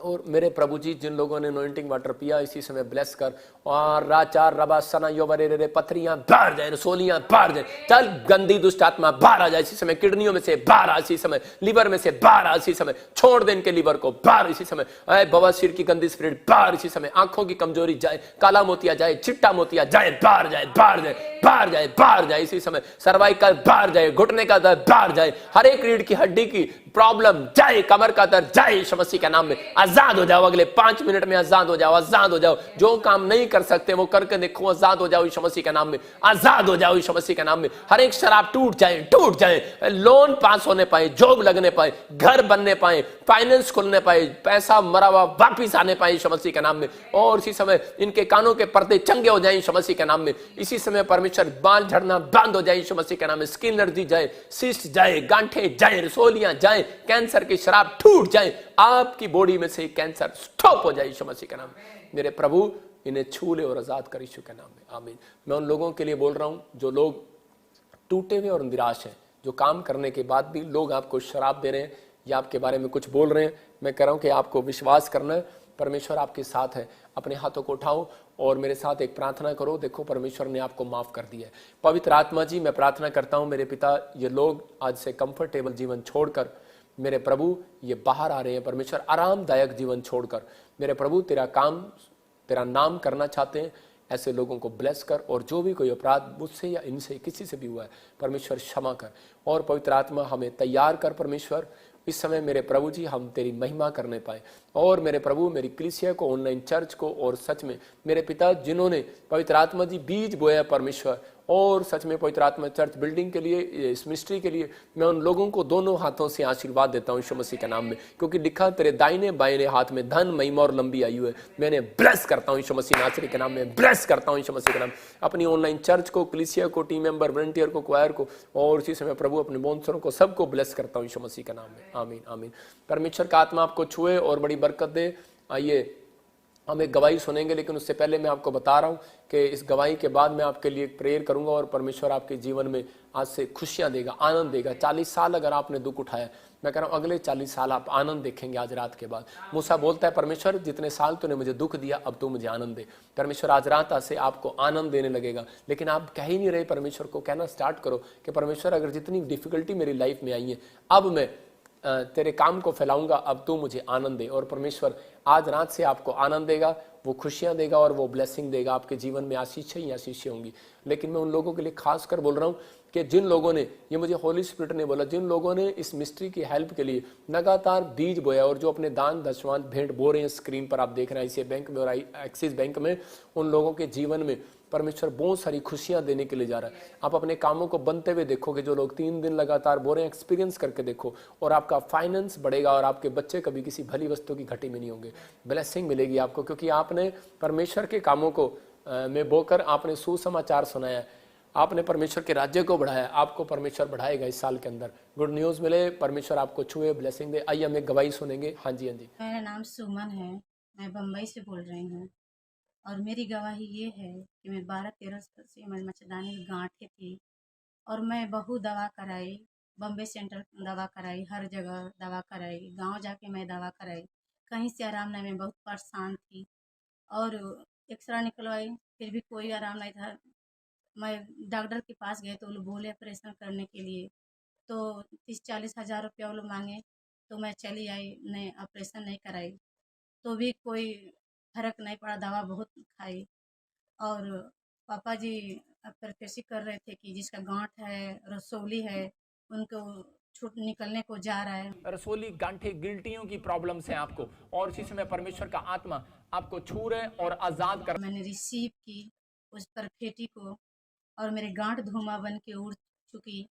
Speaker 1: और मेरे प्रभु जी, जिन लोगों ने अनॉइंटिंग वाटर पिया इसी समय ब्लेस कर, और राचार रबा सना यो बरे रे, पथरियां बाहर जाए, रसोलियां बाहर जाए, चल गंदी दुष्ट आत्मा बाहर आ जाए इसी समय। किडनियों में से बाहर आ इसी समय, लिवर में से बाहर आ इसी समय, छोड़ दे इनके लिवर को बाहर इसी समय। बवासीर की गंदी स्पिरिट बाहर इसी समय। आंखों की कमजोरी जाए, काला मोतिया जाए, चिट्टा मोतिया जाए, बाहर जाए, बाहर जाए, बाहर जाए, बाहर जाए इसी समय। सर्वाइकल बाहर जाए, घुटने का दर्द बाहर जाए, हर एक रीढ़ की हड्डी की प्रॉब्लम जाए, कमर का दर्द जाए यीशु मसीह के नाम में। आजाद हो जाओ, अगले 5 मिनट में आजाद हो जाओ, आजाद हो जाओ। जो काम नहीं कर सकते वो करके देखो, आजाद हो जाओ यीशु मसीह के नाम में। आजाद हो जाओ यीशु मसीह के नाम में। हर एक शराब टूट जाए, टूट जाए, लोन पास होने पाए, जॉब लगने पाए, घर बनने पाए, फाइनेंस खुलने पाए, पैसा मरा हुआ वापिस आने पाए यीशु मसीह के नाम में। और इसी समय इनके कानों के पर्दे चंगे हो जाए यीशु मसीह के नाम में। इसी समय परमेश्वर बाल झड़ना बंद हो जाए यीशु मसीह के नाम में। स्किन एलर्जी जाए, सिस्ट जाए, गांठे जाए, रसोलियां जाए, कैंसर की शराब टूट जाए, आपकी बॉडी में से कैंसर स्टॉप हो जाए यीशु मसीह के नाम में। मेरे प्रभु इन्हें छू ले और आजाद कर यीशु के नाम में। आमीन। मैं उन लोगों के लिए बोल रहा हूं जो लोग टूटे हुए और निराश हैं, जो काम करने के बाद भी लोग आपको शराब दे रहे हैं या आपके बारे में कुछ बोल रहे हैं। मैं कह रहा हूं कि आपको विश्वास करना है परमेश्वर आपके साथ है। अपने हाथों को उठाओ और मेरे साथ एक प्रार्थना करो। देखो परमेश्वर ने आपको माफ़ कर दिया है। पवित्र आत्मा जी, मैं प्रार्थना करता हूँ मेरे पिता, ये लोग आज से कंफर्टेबल जीवन छोड़कर मेरे प्रभु ये बाहर आ रहे हैं। परमेश्वर आरामदायक जीवन छोड़कर मेरे प्रभु तेरा काम, तेरा नाम करना चाहते हैं। ऐसे लोगों को ब्लेस कर, और जो भी कोई अपराध मुझसे या इनसे किसी से भी हुआ है परमेश्वर क्षमा कर। और पवित्र आत्मा हमें तैयार कर परमेश्वर, इस समय मेरे प्रभु जी हम तेरी महिमा करने पाए। और मेरे प्रभु मेरी कलीसिया को, ऑनलाइन चर्च को, और सच में मेरे पिता जिन्होंने पवित्र आत्मा जी बीज बोया परमेश्वर, और सच में पवित्र आत्मा चर्च बिल्डिंग के लिए, इस मिनिस्ट्री के लिए मैं उन लोगों को दोनों हाथों से आशीर्वाद देता हूँ यीशु मसीह के नाम में, क्योंकि लिखा तेरे दाहिने बाइने हाथ में धन, महिमा और लंबी आयु है। मैंने ब्लेस करता हूँ यीशु मसीह नासरी के नाम में, ब्लेस करता हूँ यीशु मसीह के नाम। अपनी ऑनलाइन चर्च को, कलीसिया को, टीम मेंबर, वॉलंटियर को, क्वायर को, और इसी समय प्रभु अपने बोनसरों को, सबको ब्लेस करता हूँ यीशु मसीह के नाम में। आमीन आमीन। परमेश्वर का आत्मा आपको छुए और बड़ी बरकत दे। आइए हम एक गवाही सुनेंगे, लेकिन उससे पहले मैं आपको बता रहा हूं कि इस गवाही के बाद मैं आपके लिए एक प्रेयर करूंगा और परमेश्वर आपके जीवन में आज से खुशियां देगा, आनंद देगा। 40 साल अगर आपने दुख उठाया, मैं कह रहा हूं अगले 40 साल आप आनंद देखेंगे आज रात के बाद। मूसा बोलता है परमेश्वर जितने साल तूने मुझे दुख दिया, अब तू मुझे आनंद दे। परमेश्वर आज रात से आपको आनंद देने लगेगा, लेकिन आप कह ही नहीं रहे परमेश्वर को। कहना स्टार्ट करो कि परमेश्वर अगर जितनी डिफिकल्टी मेरी लाइफ में आई है, अब मैं तेरे काम को फैलाऊंगा, अब तू मुझे आनंद दे। और परमेश्वर आज रात से आपको आनंद देगा, वो खुशियां देगा और वो ब्लेसिंग देगा। आपके जीवन में आशीष ही आशीषें होंगी। लेकिन मैं उन लोगों के लिए खास कर बोल रहा हूँ कि जिन लोगों ने, ये मुझे होली स्पिरिट ने बोला, जिन लोगों ने इस मिस्ट्री की हेल्प के लिए लगातार बीज बोया और जो अपने दान दशवांश भेंट बो रहे हैं, स्क्रीन पर आप देख रहे हैं ICICI बैंक में और एक्सिस बैंक में, उन लोगों के जीवन में परमेश्वर बहुत सारी खुशियां देने के लिए जा रहा है। आप अपने कामों को बनते हुए देखोगे, जो लोग 3 दिन लगातार बो रहे हैं, एक्सपीरियंस करके देखो, और आपका फाइनेंस बढ़ेगा और आपके बच्चे कभी किसी भली वस्तु की घटी में नहीं होंगे। ब्लेसिंग मिलेगी आपको, क्योंकि आपने परमेश्वर के कामों को में बोकर आपने सुसमाचार सुनाया, आपने परमेश्वर के राज्य को बढ़ाया। आपको परमेश्वर बढ़ाएगा इस साल के अंदर। गुड न्यूज़ मिले, परमेश्वर आपको छुए, ब्लेसिंग दे। आइए हम एक गवाही सुनेंगे। हाँ जी, हाँ जी।
Speaker 2: मेरा नाम सुमन है, मैं बम्बई से बोल रही हूँ। और मेरी गवाही ये है कि मैं 12-13 साल से मैं मच्छरदानी की गांठें थी, और मैं बहुत दवा कराई, बम्बे सेंटर दवा कराई, हर जगह दवा कराई, गांव जाके मैं दवा कराई, कहीं से आराम नहीं। मैं बहुत परेशान थी और एक्सरा निकलवाई, फिर भी कोई आराम नहीं था। मैं डॉक्टर के पास गए तो वो लोग बोले ऑपरेशन करने के लिए, तो 30-40 हज़ार रुपया वो लोग मांगे। तो मैं चली आई, नहीं ऑपरेशन नहीं कराई, तो भी कोई फर्क नहीं पड़ा। दवा बहुत खाई। और पापा जी प्रॉफेसी कर रहे थे कि जिसका गांठ है, रसौली है, उनको छूट निकलने को जा रहा है।
Speaker 1: रसोली, गांठे, गिल्टियों की प्रॉब्लम्स हैं आपको, और इसी समय परमेश्वर का आत्मा आपको छू रहे और आजाद कर।
Speaker 2: मैंने रिसीव की उस परफेटी को, और मेरे गांठ धुआं बन के उड़ चुकी।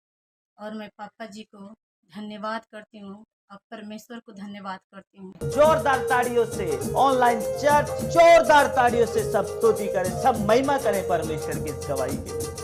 Speaker 2: और मैं पापा जी को धन्यवाद करती हूँ, और परमेश्वर को धन्यवाद करती हूँ।
Speaker 3: जोरदार ताड़ियों से ऑनलाइन चर्च, जोरदार ताड़ियों से सब स्तुति करें, सब महिमा करें परमेश्वर की इस गवाही के।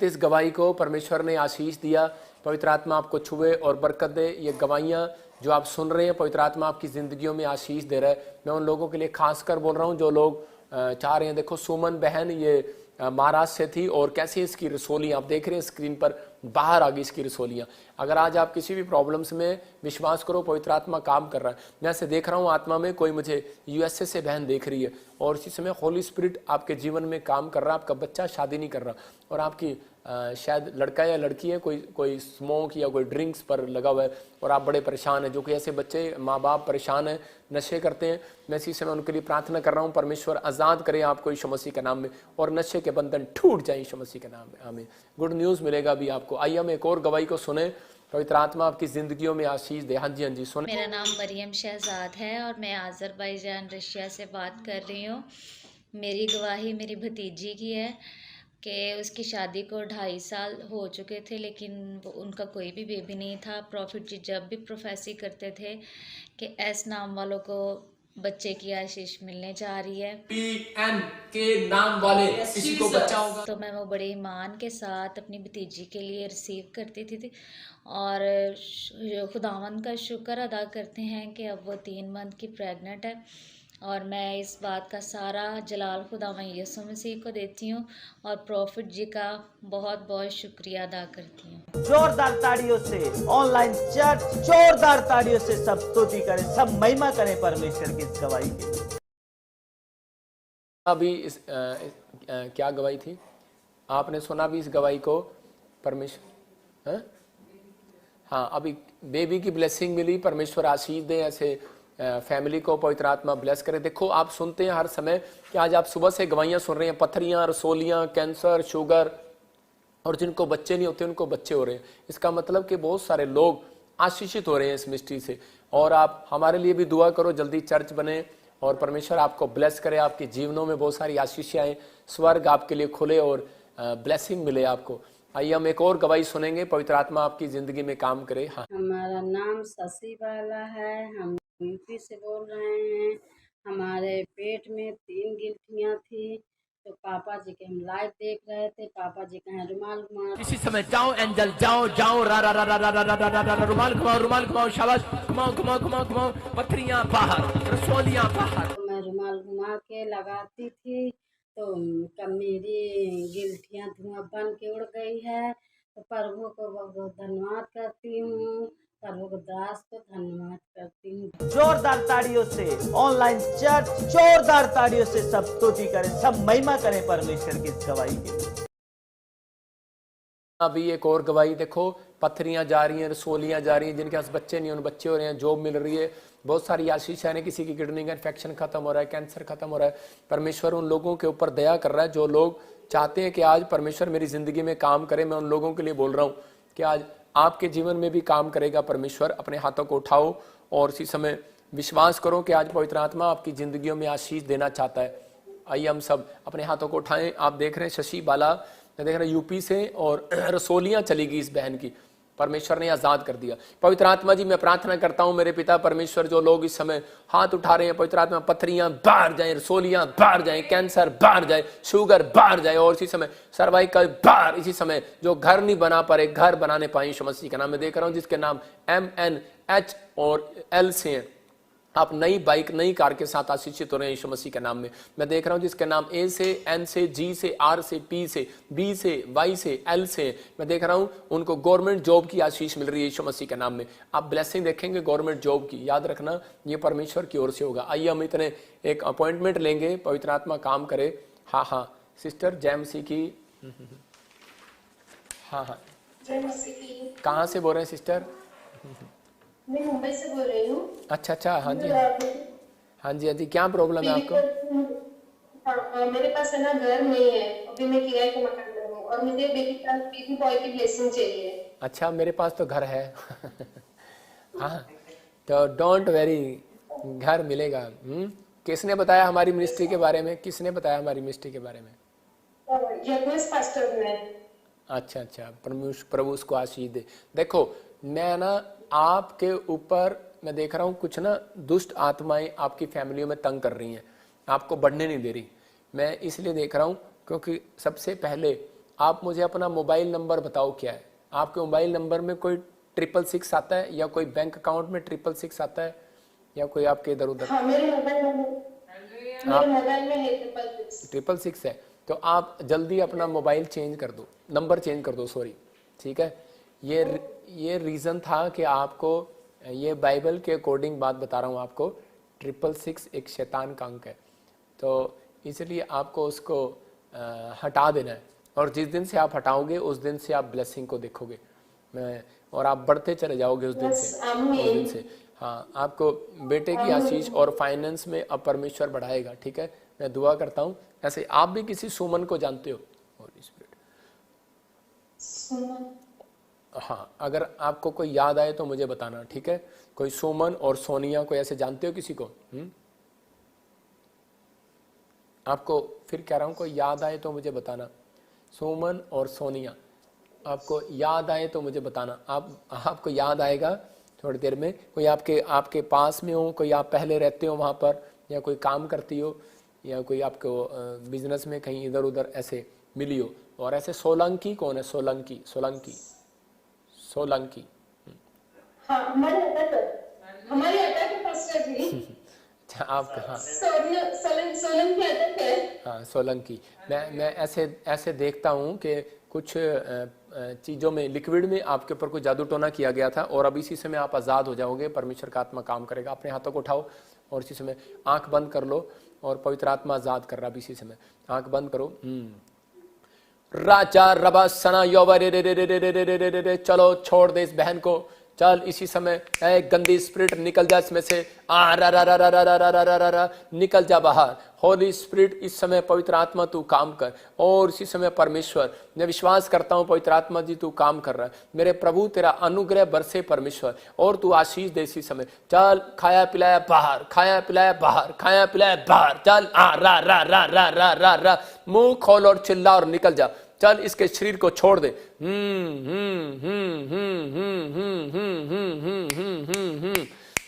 Speaker 1: इस गवाही को परमेश्वर ने आशीष दिया। पवित्र आत्मा आपको छुए और बरकत दे। ये गवाहियाँ जो आप सुन रहे हैं, पवित्र आत्मा आपकी जिंदगियों में आशीष दे रहा है। मैं उन लोगों के लिए खास कर बोल रहा हूँ जो लोग चाह रहे हैं। देखो सुमन बहन ये महाराष्ट्र से थी, और कैसे इसकी रसोली आप देख रहे हैं स्क्रीन पर, बाहर आ गई इसकी रसोलियाँ। अगर आज आप किसी भी प्रॉब्लम्स में, विश्वास करो पवित्र आत्मा काम कर रहा है। मैं ऐसे देख रहा हूँ आत्मा में, कोई मुझे USA से बहन देख रही है, और इसी समय होली स्पिरिट आपके जीवन में काम कर रहा है। आपका बच्चा शादी नहीं कर रहा, और आपकी शायद लड़का या लड़की है, कोई स्मोक या कोई ड्रिंक्स पर लगा हुआ है, और आप बड़े परेशान हैं। जो कि ऐसे बच्चे, माँ बाप परेशान हैं, नशे करते हैं, मैं इसी समय उनके लिए प्रार्थना कर रहा हूँ, परमेश्वर आज़ाद करे आपको यीशु मसीह के नाम में, और नशे के बंधन टूट जाए यीशु मसीह के नाम में। आमीन। गुड न्यूज़ मिलेगा अभी आपको। आइए हम एक और गवाही को सुने। पवित्र आत्मा आपकी जिंदगियों में आशीष दे। हाँ जी, हाँ जी, सुने।
Speaker 4: मेरा नाम मरियम शहजाद है और मैं आज़रबाईजान रशिया से बात कर रही हूँ। मेरी गवाही मेरी भतीजी की है कि उसकी शादी को 2.5 साल हो चुके थे, लेकिन उनका कोई भी बेबी नहीं था। प्रॉफिट जी जब भी प्रोफेसी करते थे कि एस नाम वालों को बच्चे की आशीष मिलने जा रही है,
Speaker 1: PN के नाम वाले किसी को बच्चा होगा,
Speaker 4: तो मैं वो बड़े ईमान के साथ अपनी भतीजी के लिए रिसीव करती थी। और खुदावंद का शुक्र अदा करते हैं कि अब वो 3 मंथ की प्रेग्नेंट है, और मैं इस बात का सारा जलाल खुदावंद यीशु मसीह को देती हूँ और प्रॉफिट जी का बहुत बहुत शुक्रिया अदा करती हूँ।
Speaker 3: जोरदार ताड़ियों से ऑनलाइन चर्च जोरदार ताड़ियों से सब स्तुति करें, सब महिमा करें परमेश्वर की इस गवाही के लिए।
Speaker 1: अभी क्या गवाही थी आपने सुना भी इस गवाही को परमेश्वर हाँ अभी बेबी की ब्लेसिंग मिली, परमेश्वर आशीष दे ऐसे फैमिली को, पवित्र आत्मा ब्लेस करे। देखो आप सुनते हैं हर समय कि आज आप सुबह से गवाहियां सुन रहे हैं, पथरियां, रसोलियां, कैंसर, शुगर, और जिनको बच्चे नहीं होते उनको बच्चे हो रहे हैं। इसका मतलब कि बहुत सारे लोग आशीषित हो रहे हैं इस मिस्ट्री से। और आप हमारे लिए भी दुआ करो, जल्दी चर्च बने और परमेश्वर आपको ब्लेस करे, आपके जीवनों में बहुत सारी आशीषें आए, स्वर्ग आपके लिए खुले और ब्लेसिंग मिले आपको। आइए हम एक और गवाही सुनेंगे, पवित्र आत्मा आपकी जिंदगी में काम करे। हाँ,
Speaker 5: हमारा नाम शशि बाला है, हम यूपी से बोल रहे हैं। हमारे पेट में 3 गिल्टियाँ थी, तो पापा जी के हम लाइव देख रहे थे। पापा जी कहें रुमाल घुमा।
Speaker 3: इसी समय जाओ एंजल, जाओ जाओ, रा रा रा रा रा रा रा रा रा, रुमाल घुमाओ, रुमाल घुमाओ, शाबाश, घुमाओ घुमाओ घुमाओ घुमाओ, पथरियां बाहर, रसोलियां बाहर।
Speaker 5: तो मैं रुमाल घुमा के लगाती थी, तो कब मेरी गिल्टियाँ धुआं बन के उड़ गई है। तो प्रभु को बहुत बहुत धन्यवाद करती हूँ, प्रभु को दास को धन्यवाद करती हूँ।
Speaker 3: जोरदार ताड़ियों से ऑनलाइन चर्च जोरदार ताड़ियों से सब स्तुति करें, सब महिमा करें परमेश्वर की इस गवाही के लिए।
Speaker 1: अभी एक और गवाही देखो, पथरियां जा रही हैं, रसोलियां जा रही हैं, जिनके पास बच्चे नहीं उन बच्चे हो रहे हैं, जॉब मिल रही है, बहुत सारी आशीष है। किसी की किडनी का इन्फेक्शन खत्म हो रहा है, कैंसर खत्म हो रहा है। परमेश्वर उन लोगों के ऊपर दया कर रहा है जो लोग चाहते हैं कि आज परमेश्वर मेरी जिंदगी में काम करे। मैं उन लोगों के लिए बोल रहा हूँ कि आज आपके जीवन में भी काम करेगा परमेश्वर। अपने हाथों को उठाओ और इसी समय विश्वास करो कि आज पवित्र आत्मा आपकी जिंदगियों में आशीष देना चाहता है। आइए हम सब अपने हाथों को उठाएं। आप देख रहे हैं शशि बाला, मैं देख रहा हूं यूपी से, और रसोलियां चली गई इस बहन की, परमेश्वर ने आजाद कर दिया। पवित्र आत्मा जी मैं प्रार्थना करता हूं मेरे पिता परमेश्वर, जो लोग इस समय हाथ उठा रहे हैं, पवित्र आत्मा पथरियां बाहर जाए, रसोलियां बाहर जाए, कैंसर बाहर जाए, शुगर बाहर जाए, और इसी समय सर्वाइकल बाहर, इसी समय जो घर नहीं बना पा रहे घर बनाने पाए यीशु मसीह के नाम में देख रहा हूं, जिसके नाम MNH और L से हैं। आप नई बाइक नई कार के साथ आशीषित हो रहे हैं यीशु मसीह के नाम में। मैं देख रहा हूं जिसके नाम A से, N से, G से, R से, P से, B से, Y से, L से, मैं देख रहा हूं उनको गवर्नमेंट जॉब की आशीष मिल रही है यीशु मसीह के नाम में। आप ब्लेसिंग देखेंगे गवर्नमेंट जॉब की, याद रखना ये परमेश्वर की ओर से होगा। आइए हम इतने एक अपॉइंटमेंट लेंगे, पवित्र आत्मा काम करे। हाँ हाँ सिस्टर जय मसीह की। हाँ हाँ कहाँ से बोल रहे हैं सिस्टर?
Speaker 6: मैं मुंबई से बोल रही हूँ।
Speaker 1: अच्छा अच्छा, हाँ जी हाँ जी हाँ जी, क्या प्रॉब्लम है आपको?
Speaker 6: हाँ, मेरे पास है ना घर नहीं है, अभी मैं किराए के मकान में हूँ और मुझे बेबी बॉय की ब्लेसिंग चाहिए।
Speaker 1: अच्छा मेरे पास तो घर है हाँ तो डोंट वेरी, घर मिलेगा। किसने बताया हमारी मिनिस्ट्री के बारे में? किसने बताया हमारी मिनिस्ट्री के बारे में?
Speaker 6: यज्ञेश पास्टर ने।
Speaker 1: अच्छा अच्छा, प्रभु उसको आशीष दे। देखो मैं ना आपके ऊपर मैं देख रहा हूँ कुछ ना दुष्ट आत्माएं आपकी फैमिलियों में तंग कर रही हैं, आपको बढ़ने नहीं दे रही। मैं इसलिए देख रहा हूँ क्योंकि सबसे पहले आप मुझे अपना मोबाइल नंबर बताओ क्या है। आपके मोबाइल नंबर में कोई 666 आता है या कोई बैंक अकाउंट में 666 आता है या कोई आपके इधर उधर?
Speaker 6: हाँ, मेरे मोबाइल में है
Speaker 1: 666 है। तो आप जल्दी अपना मोबाइल चेंज कर दो, नंबर चेंज कर दो, सॉरी, ठीक है। ये रीज़न था कि आपको, ये बाइबल के अकॉर्डिंग बात बता रहा हूँ आपको, 666 एक शैतान का अंक है, तो इसलिए आपको उसको हटा देना है। और जिस दिन से आप हटाओगे उस दिन से आप ब्लेसिंग को देखोगे और आप बढ़ते चले जाओगे उस दिन से। हाँ, आपको बेटे की आशीष और फाइनेंस में अब परमेश्वर बढ़ाएगा, ठीक है। मैं दुआ करता हूँ। ऐसे आप भी किसी सुमन को जानते हो? हाँ, अगर आपको कोई याद आए तो मुझे बताना, ठीक है। कोई सुमन और सोनिया को ऐसे जानते हो किसी को? आपको फिर कह रहा हूँ, कोई याद आए तो मुझे बताना। सुमन और सोनिया आपको याद आए तो मुझे बताना। आपको याद आएगा थोड़ी देर में। कोई आपके पास में हो, कोई आप पहले रहते हो वहाँ पर, या कोई काम करती हो, या कोई आपको बिजनेस में कहीं इधर उधर ऐसे मिली हो। और ऐसे सोलंकी कौन है? सोलंकी
Speaker 6: हाँ, हमारे आता है पास्टर जी।
Speaker 1: आप हाँ
Speaker 6: सोलन के अटक है।
Speaker 1: हाँ सोलंकी। मैं ऐसे देखता हूँ कि कुछ चीज़ों में, लिक्विड में आपके ऊपर कोई जादू टोना किया गया था और अब इसी समय आप आज़ाद हो जाओगे, परमेश्वर का आत्मा काम करेगा। अपने हाथों को उठाओ और इसी समय आंख बंद कर लो और पवित्र आत्मा आज़ाद कर रहा है इसी समय। आंख बंद करो। राजा रबा सना योवा रे रे रे रे रे रे रे रे रे रे। चलो छोड़ दे इस बहन को, चल इसी समय ए गंदी स्पिरिट निकल जा इसमें से। आ रा रा रा रा रा रा रा रा रा रा निकल जा बाहर। होली स्पिरिट इस समय पवित्र आत्मा तू काम कर और इसी समय परमेश्वर मैं विश्वास करता हूँ पवित्र आत्मा जी तू काम कर रहा है। मेरे प्रभु तेरा अनुग्रह बरसे परमेश्वर और तू आशीष दे इसी समय। चल खाया पिलाया बाहर, खाया पिलाया बाहर, खाया पिलाया बाहर। चल आ रा रा रा रा रा रा रा। मुंह खोल और चिल्ला और निकल जा। चल इसके शरीर को छोड़ दे।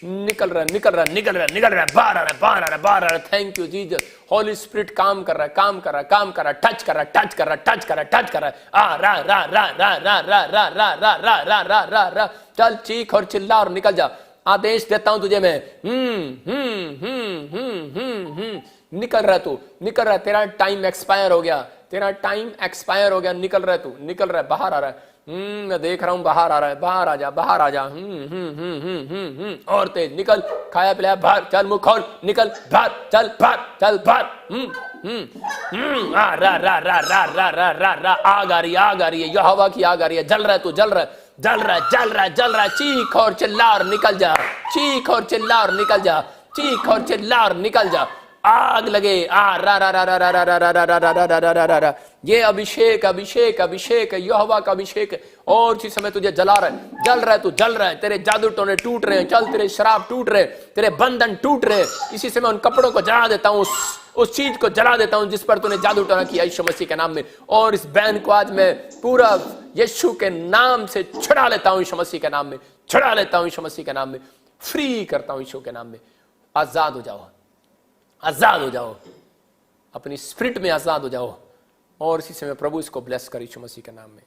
Speaker 1: निकल रहा निकल रहा निकल रहा निकल रहा, बाहर आ रहा बाहर आ रहा बाहर आ रहा। Thank you Jesus. Holi spirit काम कर रहा है काम कर रहा है काम कर रहा है। टच कर रहा टच कर रहा टच कर रहा टच कर रहा। आ रा रा रा रा रा रा रा रा रा रा रा रा रा रा। चल चीख और चिल्ला और निकल जा। आदेश देता हूं तुझे मैं। निकल रहा तू, निकल रहा। तेरा टाइम एक्सपायर हो गया, तेरा टाइम एक्सपायर हो गया। निकल रहा है तू, निकल रहा है, बाहर आ रहा है। मैं देख रहा हूं बाहर आ रहा है। बाहर आ जा बाहर आ जा। और तेज निकल। खाया पिलाया बाहर। चल मुंह खोल निकल बाहर। चल बाहर चल बाहर। रा रा रा रा रा रा रा रा। आग आ रही है आग आ रही है। यहोवा की आग आ रही है। जल रहा है तू जल रहा है जल रहा है जल रहा है जल रहा है। चीख और चिल्ला और निकल जा। चीख और चिल्ला और निकल जा। चीख और चिल्ला और निकल जा। आग लगे। आ रा रा रा रा रा रा रा रा रा रा रा रा रा रा रा। ये अभिषेक अभिषेक अभिषेक है, यहोवा का अभिषेक है और इसी समय तुझे जला रहा है। जल रहा है तू जल रहा है। तेरे जादू टोने टूट रहे हैं। चल तेरे शराब टूट रहे, तेरे बंधन टूट रहे। इसी समय उन कपड़ों को जला देता हूँ, उस चीज को जला देता हूँ जिस पर तूने जादू टोना किया यीशु मसीह के नाम में। और इस बहन को आज मैं पूरा यीशु के नाम से छुड़ा लेता हूँ। यीशु मसीह के नाम में छुड़ा लेता हूँ। यीशु मसीह के नाम में फ्री करता हूँ। यीशु के नाम में आजाद हो जाओ, आजाद हो जाओ, अपनी स्पिरिट में आजाद हो जाओ। और इसी समय प्रभु इसको ब्लेस कर यीशु मसीह के नाम में।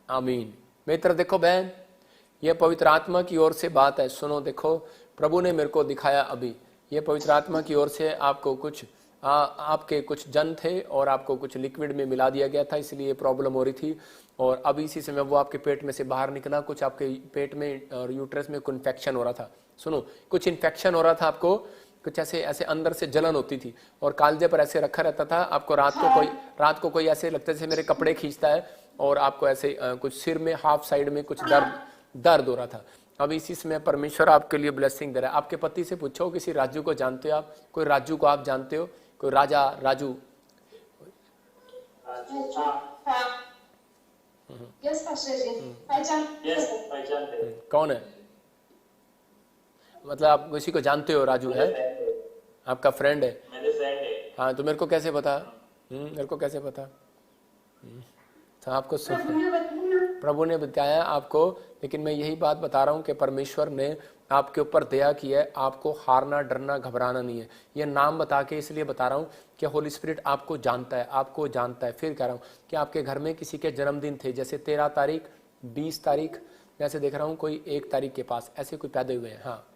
Speaker 1: आमीन। मेरी तरफ देखो बहन, ये पवित्र आत्मा की ओर से बात है। सुनो देखो, प्रभु ने मेरे को दिखाया अभी, ये पवित्र आत्मा की ओर से आपको कुछ आपके कुछ जन थे और आपको कुछ लिक्विड में मिला दिया गया था, इसलिए प्रॉब्लम हो रही थी। और अभी इसी समय वो आपके पेट में से बाहर निकला। कुछ आपके पेट में और यूट्रस में कुछ इन्फेक्शन हो रहा था। सुनो, कुछ इन्फेक्शन हो रहा था आपको, कुछ ऐसे अंदर से जलन होती थी और कालजे पर ऐसे रखा रहता था। आपको रात को कोई ऐसे लगता जैसे मेरे कपड़े खींचता है और आपको ऐसे कुछ सिर में हाफ साइड में कुछ दर्द हो रहा था। अब इसी समय परमेश्वर आपके लिए ब्लेसिंग दे रहा है। आपके पति से पूछो, किसी राजू को जानते हो आप? कोई राजू को आप जानते हो? कोई राजा राजू? कौन है? मतलब आप किसी को जानते हो? राजू है आपका फ्रेंड है?
Speaker 7: मेरे फ्रेंड है।
Speaker 1: हाँ, तो मेरे को कैसे पता? मेरे को कैसे पता? तो आपको प्रभु ने बताया आपको। लेकिन मैं यही बात बता रहा हूँ कि परमेश्वर ने आपके ऊपर दया की है। आपको हारना डरना घबराना नहीं है। ये नाम बता के इसलिए बता रहा हूँ कि होली स्पिरिट आपको जानता है, आपको जानता है। फिर कह रहा हूँ कि आपके घर में किसी के जन्मदिन थे, जैसे 13 तारीख 20 तारीख, जैसे देख रहा हूँ कोई 1 तारीख के पास ऐसे कोई पैदा हुए हैं। हाँ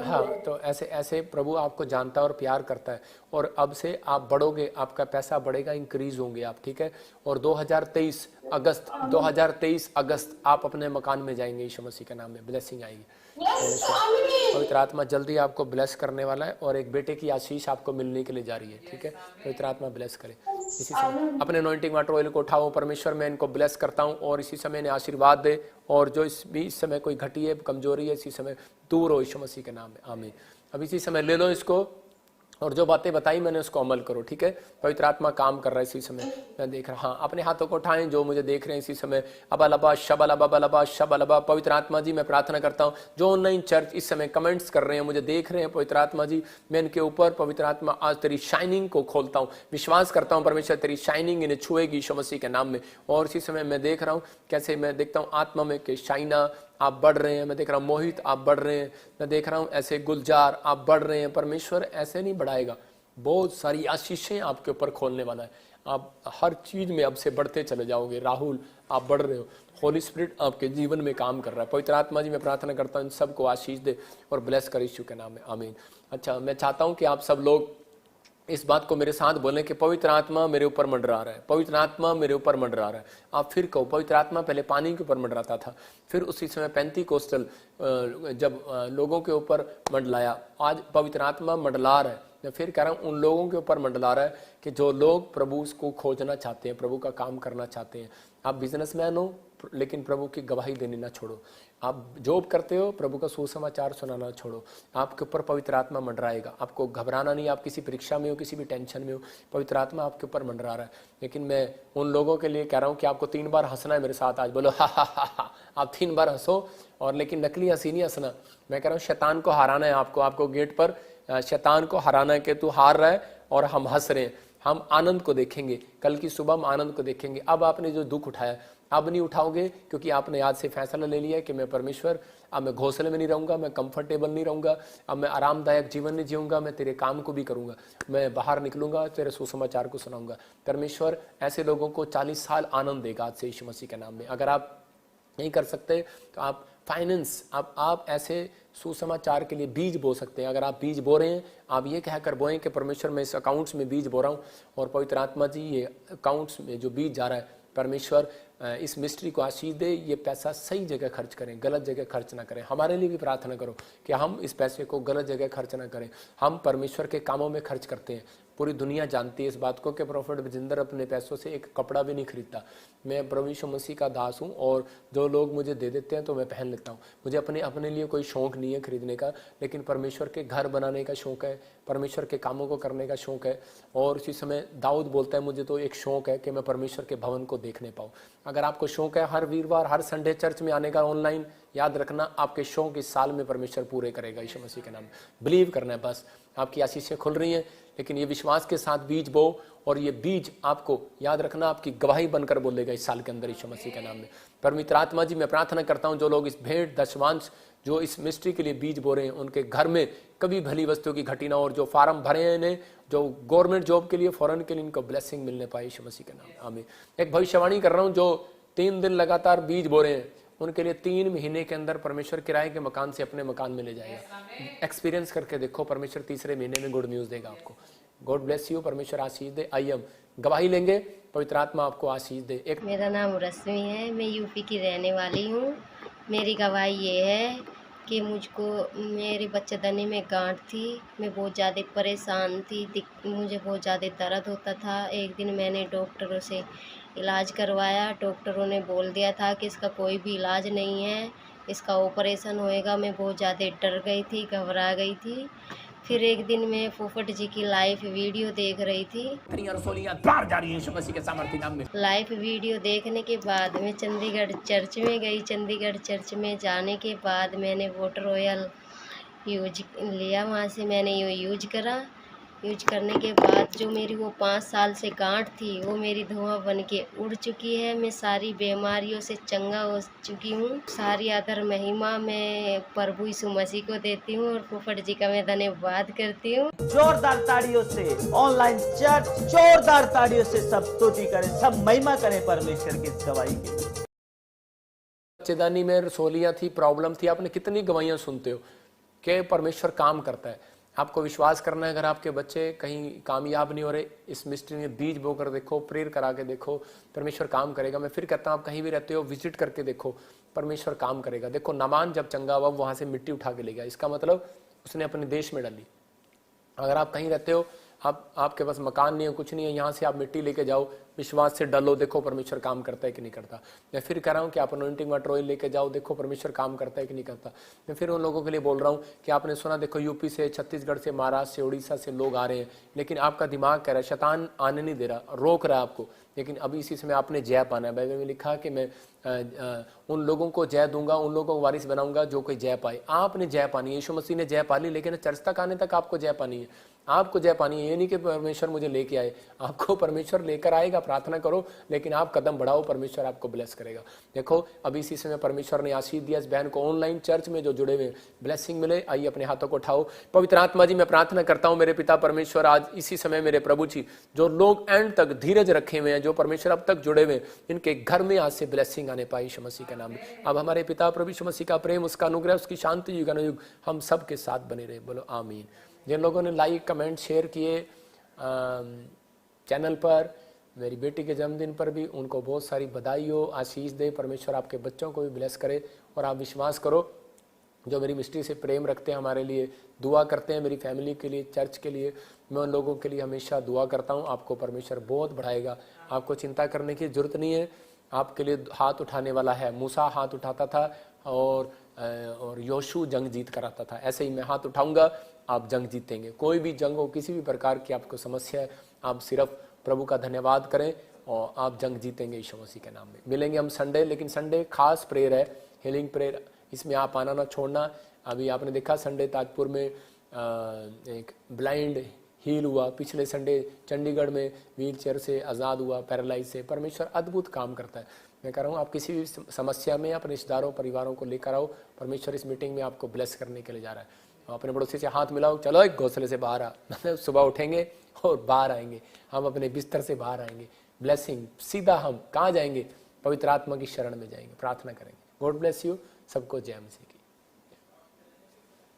Speaker 1: हाँ, तो ऐसे प्रभु आपको जानता है और प्यार करता है। और अब से आप बढ़ोगे, आपका पैसा बढ़ेगा, इंक्रीज होंगे आप, ठीक है। और 2023 अगस्त आप अपने मकान में जाएंगे यीशु मसीह के नाम में। ब्लेसिंग आएगी। पवित्र आत्मा जल्दी आपको ब्लेस करने वाला है और एक बेटे की आशीष आपको मिलने के लिए जा रही है, ठीक है। पवित्र आत्मा ब्लेस करे। इसी समय अपने अनॉइंटिंग वाटर ऑयल को उठाओ। परमेश्वर मैं इनको ब्लेस करता हूँ और इसी समय इन्हें आशीर्वाद दे। और जो इस समय कोई घटी है, कमजोरी है, इसी समय दूर हो यीशु मसीह के नाम में। आमीन। अब इसी समय ले लो इसको और जो बातें बताई मैंने उसको अमल करो, ठीक है। पवित्र आत्मा काम कर रहा है इसी समय, मैं देख रहा। हाँ, अपने हाथों को उठाएं जो मुझे देख रहे हैं इसी समय। अबलबा शबलबा बलबा शबलबा। पवित्र आत्मा जी मैं प्रार्थना करता हूँ जो ऑनलाइन चर्च इस समय कमेंट्स कर रहे हैं, मुझे देख रहे हैं, पवित्र आत्मा जी मैं इनके ऊपर पवित्र आत्मा आज तेरी शाइनिंग को खोलता हूँ। विश्वास करता हूँ परमेश्वर तेरी शाइनिंग इन्हें छुएगी यीशु मसीह के नाम में। और इसी समय मैं देख रहा हूँ कैसे, मैं देखता हूँ आत्मा में कि शाइना आप बढ़ रहे हैं। मैं देख रहा हूँ मोहित आप बढ़ रहे हैं। मैं देख रहा हूँ ऐसे गुलजार आप बढ़ रहे हैं। परमेश्वर ऐसे नहीं बढ़ाएगा, बहुत सारी आशीषें आपके ऊपर खोलने वाला है। आप हर चीज में अब से बढ़ते चले जाओगे। राहुल, आप बढ़ रहे हो, होली स्पिरिट आपके जीवन में काम कर रहा है। पवित्र आत्मा जी, मैं प्रार्थना करता हूँ इन सबको आशीष दे और ब्लेस कर यीशु के नाम में, आमीन। अच्छा, मैं चाहता हूँ कि आप सब लोग इस बात को मेरे साथ बोलें कि पवित्र आत्मा मेरे ऊपर मंडरा रहा है, पवित्र आत्मा मेरे ऊपर मंडरा रहा है। आप फिर कहो, पवित्र आत्मा पहले पानी के ऊपर मंडराता था, फिर उसी समय पेंतीकोस्टल जब लोगों के ऊपर मंडलाया, आज पवित्र आत्मा मंडला रहा है। मैं फिर कह रहा हूँ, उन लोगों के ऊपर मंडला रहा है कि जो लोग प्रभु को खोजना चाहते हैं, प्रभु का काम करना चाहते हैं। आप बिजनेसमैन हो लेकिन प्रभु की गवाही देने ना छोड़ो। आप जॉब करते हो, प्रभु का सुसमाचार सुनाना छोड़ो। आपके ऊपर पवित्र आत्मा मंडराएगा। आपको घबराना नहीं। आप किसी परीक्षा में हो, किसी भी टेंशन में हो, पवित्र आत्मा आपके ऊपर मंडरा रहा है। लेकिन मैं उन लोगों के लिए कह रहा हूँ कि आपको 3 बार हंसना है मेरे साथ आज। बोलो हा हा हा हा। आप 3 बार हंसो, और लेकिन नकली हंसी नहीं हंसना। मैं कह रहा हूँ शैतान को हराना है आपको गेट पर शैतान को हराना है कि तू हार रहा है और हम हंस रहे हैं। हम आनंद को देखेंगे, कल की सुबह हम आनंद को देखेंगे। अब आपने जो दुख उठाया अब नहीं उठाओगे, क्योंकि आपने आज से फैसला ले लिया है कि मैं परमेश्वर, अब मैं घोंसले में नहीं रहूंगा, मैं कंफर्टेबल नहीं रहूंगा, अब मैं आरामदायक जीवन नहीं जीऊंगा, मैं तेरे काम को भी करूंगा, मैं बाहर निकलूंगा, तेरे सुसमाचार को सुनाऊंगा। परमेश्वर ऐसे लोगों को 40 साल आनंद देगा आज से यीशु मसीह के नाम में। अगर आप नहीं कर सकते तो आप फाइनेंस, आप ऐसे सुसमाचार के लिए बीज बो सकते हैं। अगर आप बीज बो रहे हैं, आप ये कहकर बोएं कि परमेश्वर मैं इस अकाउंट्स में बीज बो रहा हूँ, और पवित्र आत्मा जी ये अकाउंट्स में जो बीज जा रहा है, परमेश्वर इस मिस्ट्री को आशीष दे, ये पैसा सही जगह खर्च करें, गलत जगह खर्च ना करें। हमारे लिए भी प्रार्थना करो कि हम इस पैसे को गलत जगह खर्च ना करें। हम परमेश्वर के कामों में खर्च करते हैं। पूरी दुनिया जानती है इस बात को कि प्रोफेट विजेंद्र अपने पैसों से एक कपड़ा भी नहीं खरीदता। मैं प्रभु यीशु मसीह का दास हूँ, और जो लोग मुझे दे देते हैं तो मैं पहन लेता हूँ। मुझे अपने लिए कोई शौक नहीं है खरीदने का, लेकिन परमेश्वर के घर बनाने का शौक है, परमेश्वर के कामों को करने का शौक है। और उसी समय दाऊद बोलता है, मुझे तो एक शौक है कि मैं परमेश्वर के भवन को देखने पाऊँ। अगर आपको शौक है हर वीरवार हर संडे चर्च में आने का ऑनलाइन, याद रखना आपके शौक इस साल में परमेश्वर पूरे करेगा यीशु मसीह के नाम में। बिलीव करना है बस। आपकी आशीषें खुल रही हैं, लेकिन ये विश्वास के साथ बीज बो, और ये बीज आपको याद रखना आपकी गवाही बनकर बोलेगा इस साल के अंदर यीशु मसीह के नाम में। पवित्र आत्मा जी, मैं प्रार्थना करता हूँ जो लोग इस भेंट दशमांश जो इस मिस्ट्री के लिए बीज बो रहे हैं, उनके घर में कभी भली वस्तु की घटी ना, और जो फार्म भरे हैं इन्हें, जो गवर्नमेंट जॉब के लिए फॉरेन के लिए, इनको ब्लेसिंग मिलने पाए यीशु मसीह के नाम में, आमीन। एक भविष्यवाणी कर रहा हूँ, जो 3 दिन लगातार बीज बो रहे हैं, उनके लिए 3 महीने के अंदर परमेश्वर किराए के मकान से अपने मकान में ले जाएगा। एक्सपीरियंस करके देखो, परमेश्वर तीसरे महीने में गुड न्यूज़ देगा आपको। गॉड ब्लेस यू, परमेश्वर आशीष दे। आइए हम गवाही लेंगे, पवित्र आत्मा आपको आशीष दे। एक
Speaker 7: मेरा नाम रश्मि है, मैं यूपी की रहने वाली हूँ। मेरी गवाही ये है कि मुझको मेरे बच्चेदानी में गांठ थी, मैं बहुत ज़्यादा परेशान थी, मुझे बहुत ज़्यादा दर्द होता था। एक दिन मैंने डॉक्टरों से इलाज करवाया, डॉक्टरों ने बोल दिया था कि इसका कोई भी इलाज नहीं है, इसका ऑपरेशन होएगा। मैं बहुत ज़्यादा डर गई थी, घबरा गई थी। फिर एक दिन मैं पोपट जी की लाइव वीडियो देख रही थी।
Speaker 3: बाहर जा रही है यीशु मसीह के सामर्थ्य नाम में।
Speaker 7: लाइव वीडियो देखने के बाद मैं चंडीगढ़ चर्च में गई। चंडीगढ़ चर्च में जाने के बाद मैंने वाटर ऑयल यूज लिया, वहाँ से मैंने ये यूज करा। यूज करने के बाद जो मेरी वो 5 साल से गांठ थी, वो मेरी धुआं बन के उड़ चुकी है। मैं सारी बीमारियों से चंगा हो चुकी हूँ। सारी आदर महिमा मैं प्रभु यीशु मसीह को देती हूँ, और पोपट जी का मैं धन्यवाद करती हूँ।
Speaker 8: जोरदार ताड़ियों से ऑनलाइन चर्च, जोरदार ताड़ियों से सब स्तुति करें, सब महिमा करें परमेश्वर की इस गवाही के लिए।
Speaker 1: बच्चेदानी में रसोलियाँ थी, प्रॉब्लम थी। आपने कितनी गवाहियाँ सुनते हो कि परमेश्वर काम करता है। आपको विश्वास करना है। अगर आपके बच्चे कहीं कामयाब नहीं हो रहे, इस मिस्ट्री में बीज बोकर देखो, प्रेयर करा के देखो, परमेश्वर काम करेगा। मैं फिर कहता हूँ, आप कहीं भी रहते हो विजिट करके देखो, परमेश्वर काम करेगा। देखो नामान जब चंगा हुआ, वहाँ से मिट्टी उठा के ले गया, इसका मतलब उसने अपने देश में डाली। अगर आप कहीं रहते हो, आपके पास मकान नहीं है, कुछ नहीं है, यहाँ से आप मिट्टी लेके जाओ, विश्वास से डालो, देखो परमेश्वर काम करता है कि नहीं करता। मैं फिर कह रहा हूँ कि आप अनॉइंटिंग वाटर ऑयल लेके जाओ, देखो परमेश्वर काम करता है कि नहीं करता। मैं फिर उन लोगों के लिए बोल रहा हूँ कि आपने सुना, देखो यूपी से, छत्तीसगढ़ से, महाराष्ट्र से, उड़ीसा से लोग आ रहे हैं, लेकिन आपका दिमाग कह रहा है, शैतान आने नहीं दे रहा, रोक रहा है आपको। लेकिन अभी इसी समय आपने जय पाना है। बाइबल में लिखा कि मैं उन लोगों को जय दूंगा, उन लोगों को वारिस बनाऊंगा जो कोई जय पाए। आपने जय पानी है, यीशु मसीह ने जय पाली, लेकिन चर्च तक आने तक आपको जय पानी है। आपको जय पानी है। ये नहीं कि परमेश्वर मुझे लेके आए, आपको परमेश्वर लेकर आएगा। प्रार्थना करो, लेकिन आप कदम बढ़ाओ, परमेश्वर आपको ब्लेस करेगा। देखो अभी इसी समय परमेश्वर ने आशीष दिया इस बहन को, ऑनलाइन चर्च में जो जुड़े हुए, ब्लेसिंग मिले। आइए अपने हाथों को उठाओ। पवित्र आत्मा जी, मैं प्रार्थना करता हूँ मेरे पिता परमेश्वर, आज इसी समय मेरे प्रभु जी, जो लोग एंड तक धीरज रखे हुए हैं, जो परमेश्वर अब तक जुड़े हुए हैं, इनके घर में आज से ब्लेसिंग आने पाई यीशु मसीह के नाम में। अब हमारे पिता प्रभु यीशु मसीह का प्रेम, उसका अनुग्रह, उसकी शांति युगानुयुग हम सब के साथ बने रहे। बोलो आमीन। जिन लोगों ने लाइक कमेंट शेयर किए चैनल पर, मेरी बेटी के जन्मदिन पर भी, उनको बहुत सारी बधाई हो, आशीष दे परमेश्वर, आपके बच्चों को भी ब्लेस करे। और आप विश्वास करो, जो मेरी मिस्ट्री से प्रेम रखते हैं, हमारे लिए दुआ करते हैं, मेरी फैमिली के लिए, चर्च के लिए, मैं उन लोगों के लिए हमेशा दुआ करता हूं। आपको परमेश्वर बहुत बढ़ाएगा, आपको चिंता करने की जरूरत नहीं है। आपके लिए हाथ उठाने वाला है। मूसा हाथ उठाता था और योशू जंग जीत कर आता था। ऐसे ही मैं हाथ उठाऊंगा, आप जंग जीतेंगे। कोई भी जंग हो, किसी भी प्रकार की आपको समस्या है, आप सिर्फ प्रभु का धन्यवाद करें और आप जंग जीतेंगे यीशु मसीह के नाम में। मिलेंगे हम संडे, लेकिन संडे खास प्रेयर है, हीलिंग प्रेयर, इसमें आप आना ना छोड़ना। अभी आपने देखा संडे ताजपुर में एक ब्लाइंड हील हुआ, पिछले संडे चंडीगढ़ में व्हील चेयर से आज़ाद हुआ, पैरालाइज से। परमेश्वर अद्भुत काम करता है। मैं कह रहा हूँ, आप किसी भी समस्या में अपने रिश्तेदारों परिवारों को लेकर आओ, परमेश्वर इस मीटिंग में आपको ब्लेस करने के लिए जा रहा है। अपने पड़ोसी से हाथ मिलाओ, चलो एक घोंसले से बाहर आ। सुबह उठेंगे और बाहर आएंगे, हम अपने बिस्तर से बाहर आएंगे। ब्लेसिंग सीधा हम कहाँ जाएंगे? पवित्र आत्मा की शरण में जाएंगे, प्रार्थना करेंगे। God bless you. सबको जय मसीह की।